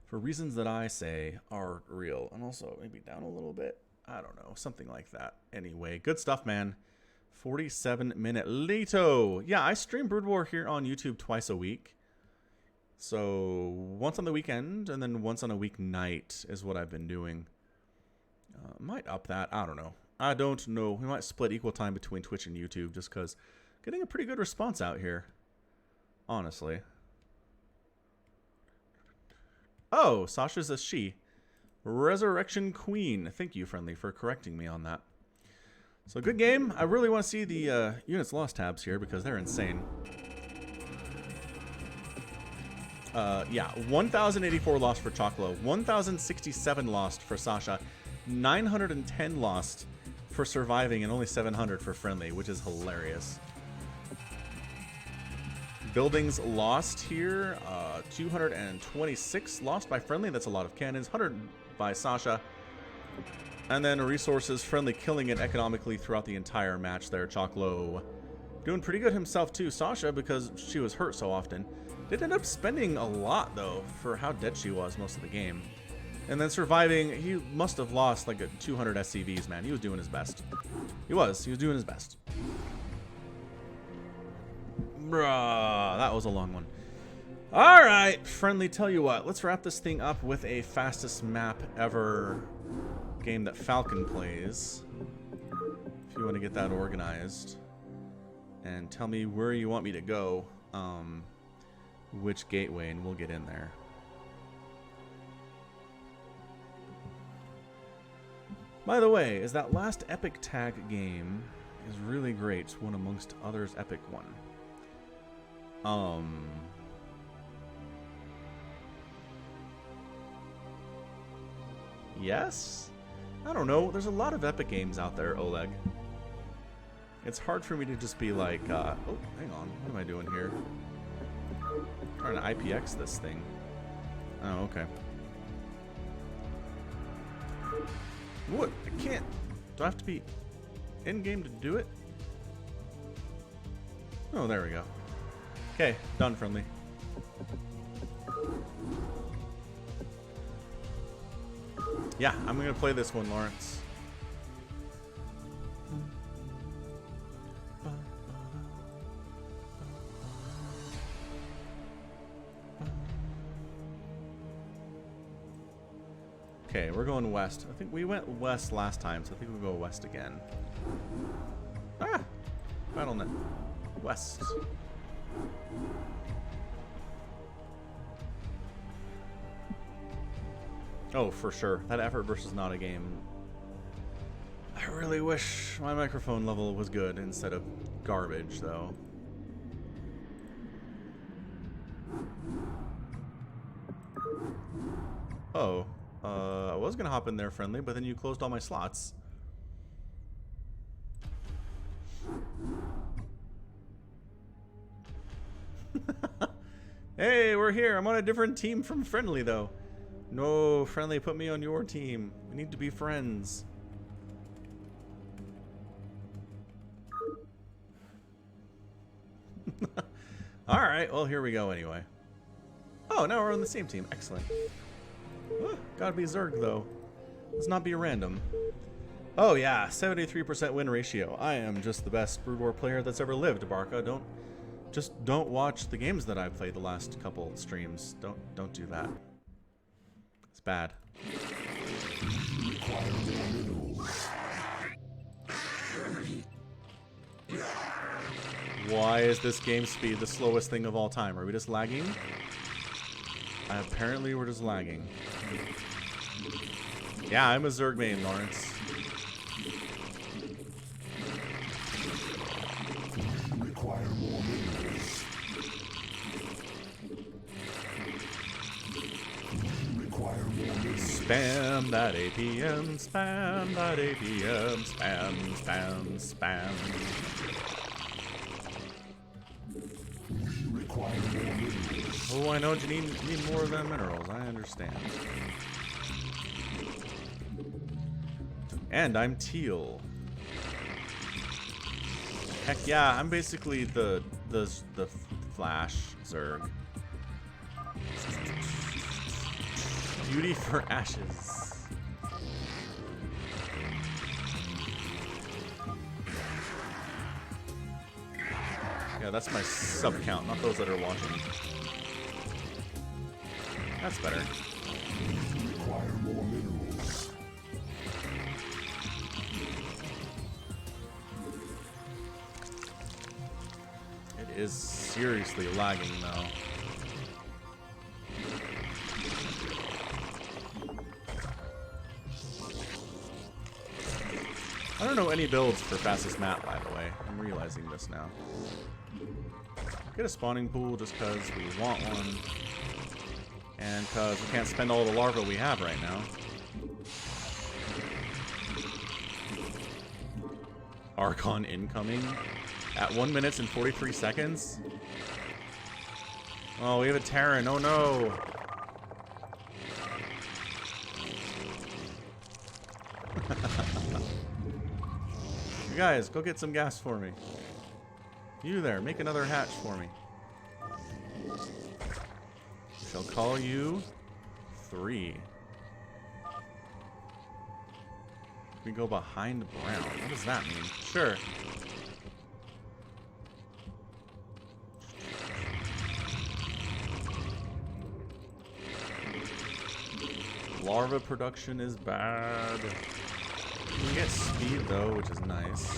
For reasons that I say are real. And also, maybe down a little bit. I don't know. Something like that. Anyway, good stuff, man. 47-minute Leto. Yeah, I stream Brood War here on YouTube twice a week. So, once on the weekend, and then once on a weeknight is what I've been doing. Might up that. I don't know. I don't know. We might split equal time between Twitch and YouTube just because getting a pretty good response out here. Honestly. Oh, Sasha's a she. Resurrection Queen. Thank you, Friendly, for correcting me on that. So, good game. I really want to see the units lost tabs here because they're insane. Yeah, 1,084 lost for Chocolo. 1,067 lost for Sasha. 910 lost for Surviving and only 700 for Friendly, which is hilarious. Buildings lost here. 226 lost by Friendly. That's a lot of cannons. 100 by Sasha. And then resources, Friendly killing it economically throughout the entire match there. Chocolo doing pretty good himself too. Sasha, because she was hurt so often, did end up spending a lot though for how dead she was most of the game. And then Surviving, he must have lost like 200 SCVs, man. He was doing his best. He was doing his best. Bruh, that was a long one. All right, Friendly, tell you what, let's wrap this thing up with a fastest map ever game that Falcon plays. If you want to get that organized. And tell me where you want me to go. Which gateway, and we'll get in there. By the way, is that last Epic Tag game is really great. One amongst others, Epic one. Yes? I don't know. There's a lot of Epic games out there, Oleg. It's hard for me to just be like, oh, hang on. What am I doing here? I'm trying to IPX this thing. Oh, okay. What? I can't. Do I have to be in-game to do it? Oh, there we go. Okay, done, Friendly. Yeah, I'm going to play this one, Lawrence. Okay, we're going west. I think we went west last time, so I think we'll go west again. Ah! BattleNet. West. Oh, for sure. That effort versus not a game. I really wish my microphone level was good instead of garbage, though. Oh. I was gonna hop in there, Friendly, but then you closed all my slots. Hey, we're here. I'm on a different team from Friendly, though. No, Friendly, put me on your team. We need to be friends. Alright, well, here we go anyway. Oh, now we're on the same team. Excellent. Oh, gotta be Zerg, though. Let's not be random. Oh yeah, 73% win ratio. I am just the best Brood War player that's ever lived, Barca. Don't watch the games that I've played the last couple streams. Don't do that. It's bad. Why is this game speed the slowest thing of all time? Are we just lagging? Apparently we're just lagging. Yeah, I'm a Zerg main, Lawrence. Require more minerals. Require more minerals. Spam that APM, spam that APM, spam, spam, spam. Require more minerals. Oh, I know you need more of them minerals. I understand. And I'm teal. Heck yeah, I'm basically the Flash Zerg. Beauty for ashes. Yeah, that's my sub count, not those that are watching. That's better. Require more minerals. It is seriously lagging though. I don't know any builds for fastest map, by the way. I'm realizing this now. Get a spawning pool just because we want one. And because we can't spend all the larvae we have right now. Archon incoming at 1 minute and 43 seconds. Oh, we have a Terran. Oh no. You guys, go get some gas for me. You there, make another hatch for me. Shall call you 3. We go behind brown. What does that mean? Sure. Larva production is bad. You can get speed though, which is nice.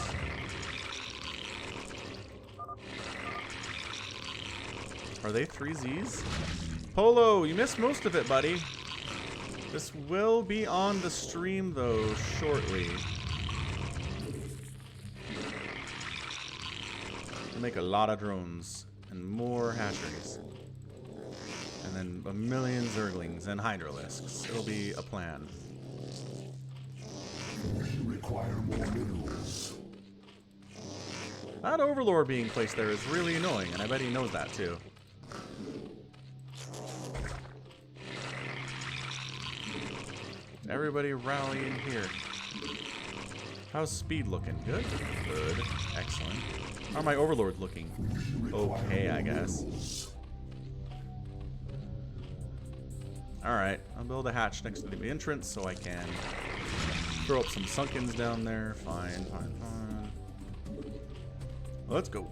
Are they 3Zs? Polo, you missed most of it, buddy. This will be on the stream, though, shortly. We'll make a lot of drones and more hatcheries. And then a million Zerglings and Hydralisks. It'll be a plan. Require more minerals. That Overlord being placed there is really annoying, and I bet he knows that, too. Everybody rally in here. How's speed looking? Good? Good. Excellent. How are my overlords looking? Okay, I guess. Alright, I'll build a hatch next to the entrance so I can throw up some sunkens down there. Fine, fine, fine. Let's go.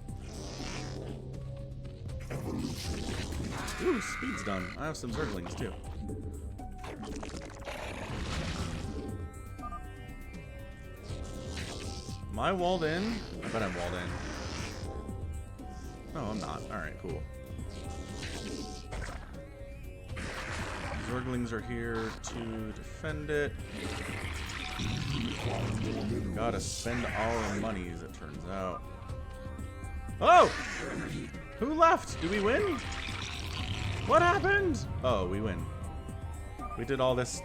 Ooh, speed's done. I have some Zerglings too. Am I walled in? I bet I'm walled in. No, I'm not. Alright, cool. Zerglings are here to defend it. Gotta spend our monies, it turns out. Oh! Who left? Do we win? What happened? Oh, we win. We did all this.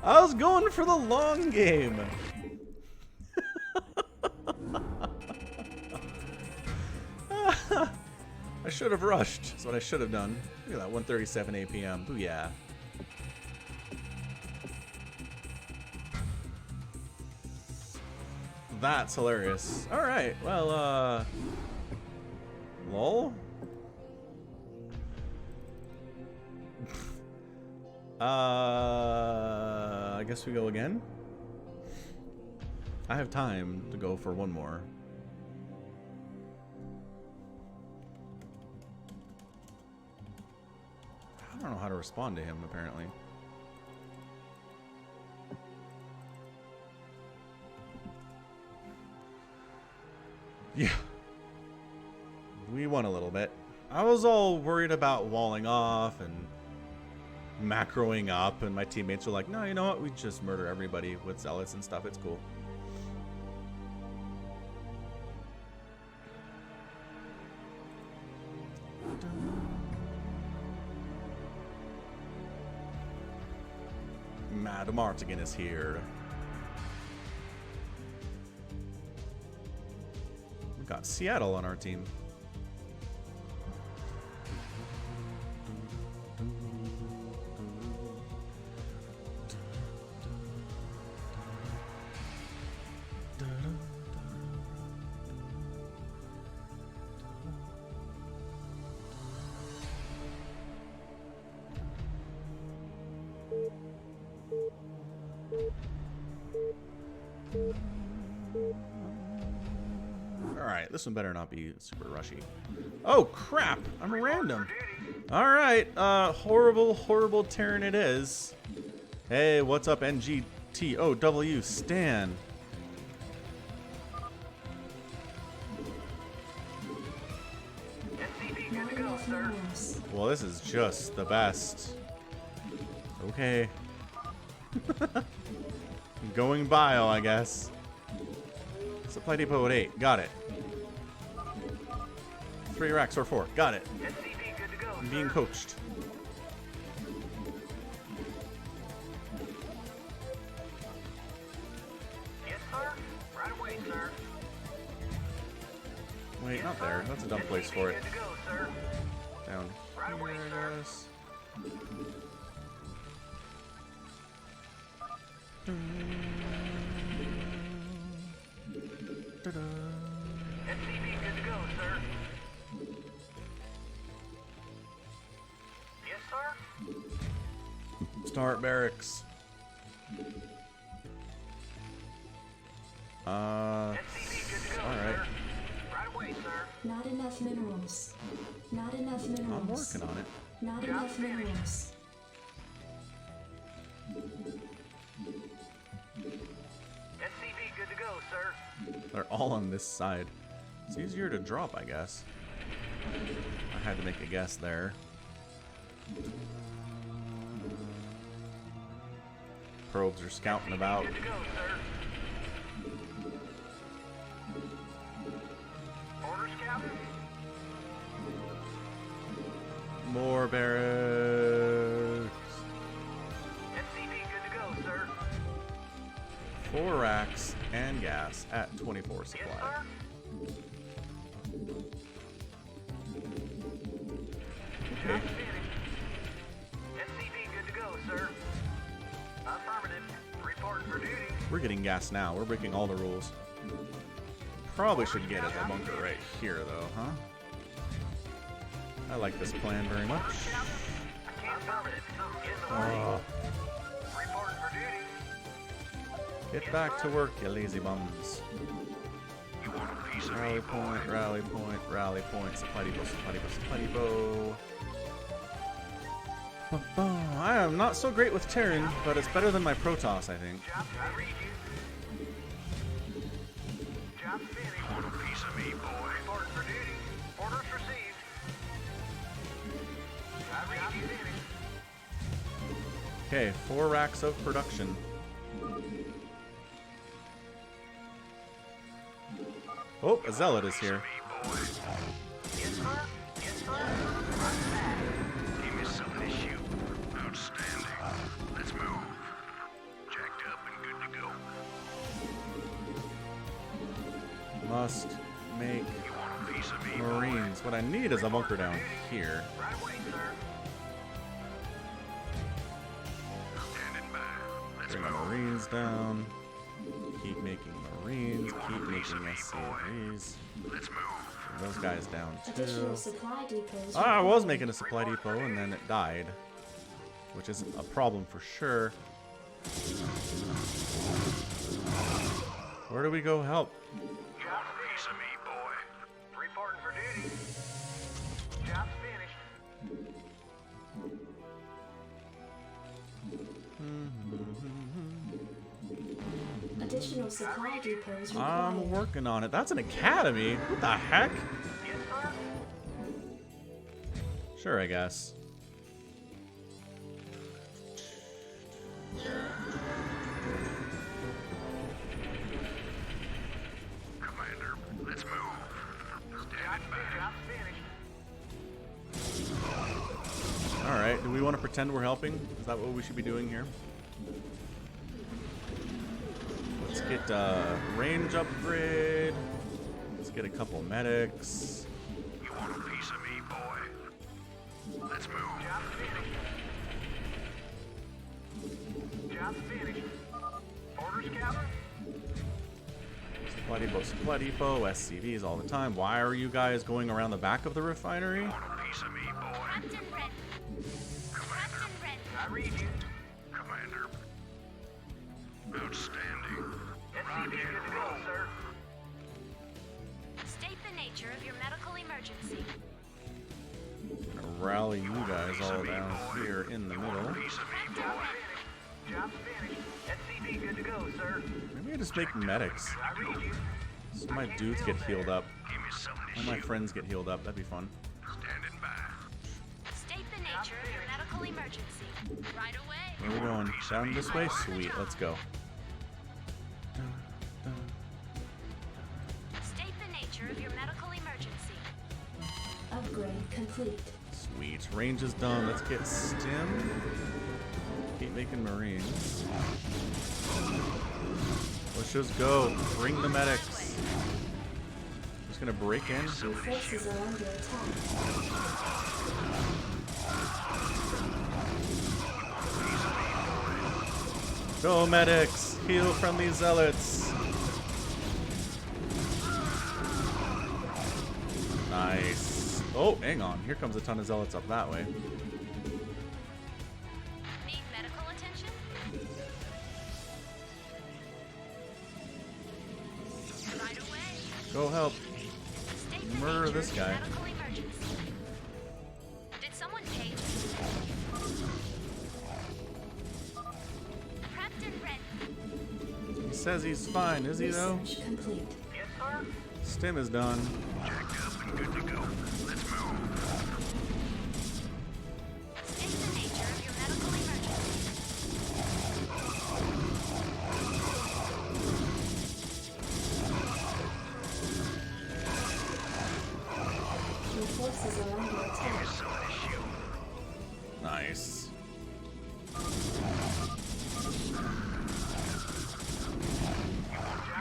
I was going for the long game. I should have rushed. That's what I should have done. Look at that, 1:37 APM. Booyah. That's hilarious. Alright, well, lol. I guess we go again. I have time to go for one more. I don't know how to respond to him, apparently. Yeah. We won a little bit. I was all worried about walling off and macroing up, and my teammates were like, no, you know what? We just murder everybody with zealots and stuff. It's cool. Mad Martigan is here. We've got Seattle on our team. Alright, this one better not be super rushy. Oh, crap! I'm random. Alright, horrible, horrible Terran it is. Hey, what's up, NGTOW Stan? Well, this is just the best. Okay. Going bio, I guess. Supply depot at 8. Got it. 3 racks or 4. Got it. I'm being coached. Yes, sir. Right away, sir. Wait, not there. That's a dumb place for it. Good to go, sir. Down Right away, here, I sir. guess. SCV, good to go, sir. Yes, sir. Start barracks. SCV, good to go, Alright. sir. Right away, sir. Not enough minerals. Not enough minerals. I'm working on it. Not enough minerals. SCV, good to go, sir. They're all on this side. It's easier to drop, I guess. I had to make a guess there. Probes are scouting about. Good to go, sir. Orders, Captain. More barracks. SCV, good to go, sir. 4 racks and gas at 24 Yes, supply. sir. Okay. SCV, good to go, sir. Affirmative. Reporting for duty. We're getting gas now. We're breaking all the rules. Probably should get us a bunker right here, though, huh? I like this plan very much. Affirmative. In the way. Reporting for duty. Get back to work, you lazy bums. You want a piece of Rally me, point, rally point, rally point. Supply depot, supply depot, supply depot. I am not so great with Terran, but it's better than my Protoss, I think. Job, I read you. Job finished. You want a piece of me, boy? Reporting for duty. Orders received. I read you. Finished. Okay, 4 racks of production. Oh, a zealot is here. Yes, sir. Yes, sir. Right back. Give me something to shoot. Outstanding. Let's move. Jacked up and good to go. Must make You want a piece of me, boy? Marines. What I need is a bunker down here. Right away, sir. Standing by. Let's Bring my move. Marines down. Keep making Marines. Keep making SCVs. Let's move. Bring those guys down Additional too. supply depots. Ah, I was making a supply depot and then it died. which is a problem for sure. Where do we go help? Job's finished. Me, boy. Reporting for duty. Job's finished. Additional supply depots required. I'm working on it. That's an academy. What the heck? Yes, sir. Sure, I guess. Commander, let's move. Stand by. Job's finished. Alright, do we want to pretend we're helping? Is that what we should be doing here? Let's get range upgrade. Let's get a couple medics. You want a piece of me, boy? Let's move. Job's finished. Job's finished. Orders, Captain? Supply depot, SCVs all the time. Why are you guys going around the back of the refinery? Want a piece of me, boy? Captain Red. Commander. Captain Red. I read you. Commander. Outstanding. SCV good to go, sir. State the nature of your medical emergency. Gonna rally you guys all down here in the middle. Piece of me, Captain boy. Red. Job's finished. SCV good to go, sir. Maybe I just make medics. I read you. So my dudes get healed up. Give me something to All my shoot. friends get healed up. That'd be fun. Standing by. State the nature of your medical emergency. Right away. Where are we going? Down this way? Sweet, let's go. State the nature of your medical emergency. Upgrade complete. Sweet. Range is done. Let's get stim. Keep making marines. Let's just go. Bring the medics. Just gonna break in. Your forces are under attack. Go medics. Heal from these zealots. Nice. Oh, hang on. Here comes a ton of zealots up that way. Need medical attention? Right away. Go help. State the Murder nature this of your guy. medical emergency. Did someone page? Captain Red. He says he's fine, is he though? Research complete. Yes, sir. Stim is done. Jacked up and good to go. Let's move. State the nature of your medical emergency. Your forces are under attack. Something to shoot. Nice.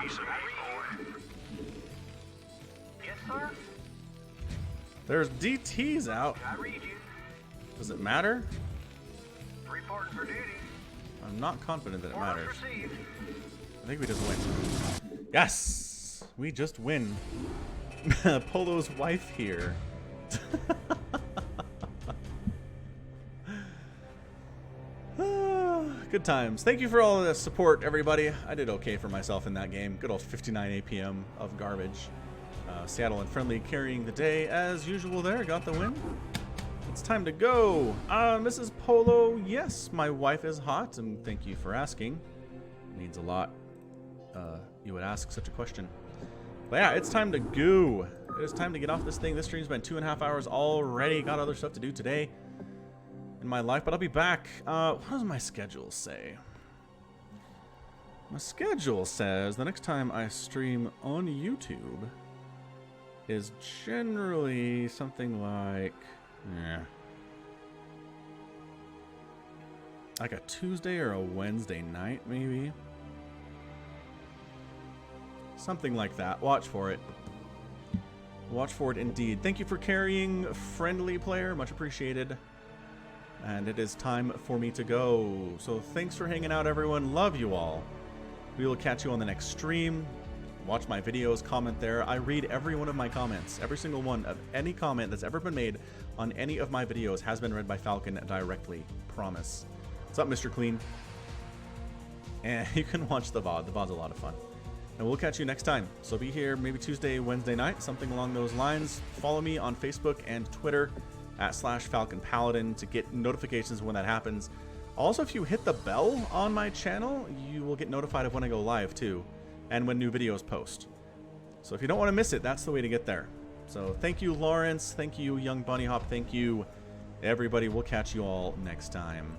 Piece of me, boy. Yes, sir. There's DTs out. I read you. Does it matter? Reporting for duty. I'm not confident that it Orders matters. received. I think we just win. Yes! We just win. Polo's wife here. Good times. Thank you for all the support, everybody. I did okay for myself in that game. Good old 59 APM of garbage. Seattle and Friendly carrying the day as usual there. Got the win. It's time to go. Mrs. Polo, yes, my wife is hot, and thank you for asking. Means a lot. You would ask such a question. But yeah, it's time to go. It is time to get off this thing. This stream's been 2.5 hours already. Got other stuff to do today in my life, but I'll be back. What does my schedule say? My schedule says the next time I stream on YouTube is generally something like, like a Tuesday or a Wednesday night, maybe. Something like that. Watch for it. Watch for it indeed. Thank you for carrying, Friendly Player. Much appreciated. And it is time for me to go. So thanks for hanging out, everyone. Love you all. We will catch you on the next stream. watch my videos, comment there. I read every one of my comments. Every single one of any comment that's ever been made on any of my videos has been read by Falcon directly. Promise. What's up, Mr. Clean? And you can watch the VOD. The VOD's a lot of fun. And we'll catch you next time. So be here maybe Tuesday, Wednesday night, something along those lines. Follow me on Facebook and Twitter at /FalconPaladin to get notifications when that happens. Also, if you hit the bell on my channel, you will get notified of when I go live too, and when new videos post. So if you don't want to miss it, that's the way to get there. So thank you, Lawrence. Thank you, Young Bunny Hop. Thank you, everybody. We'll catch you all next time.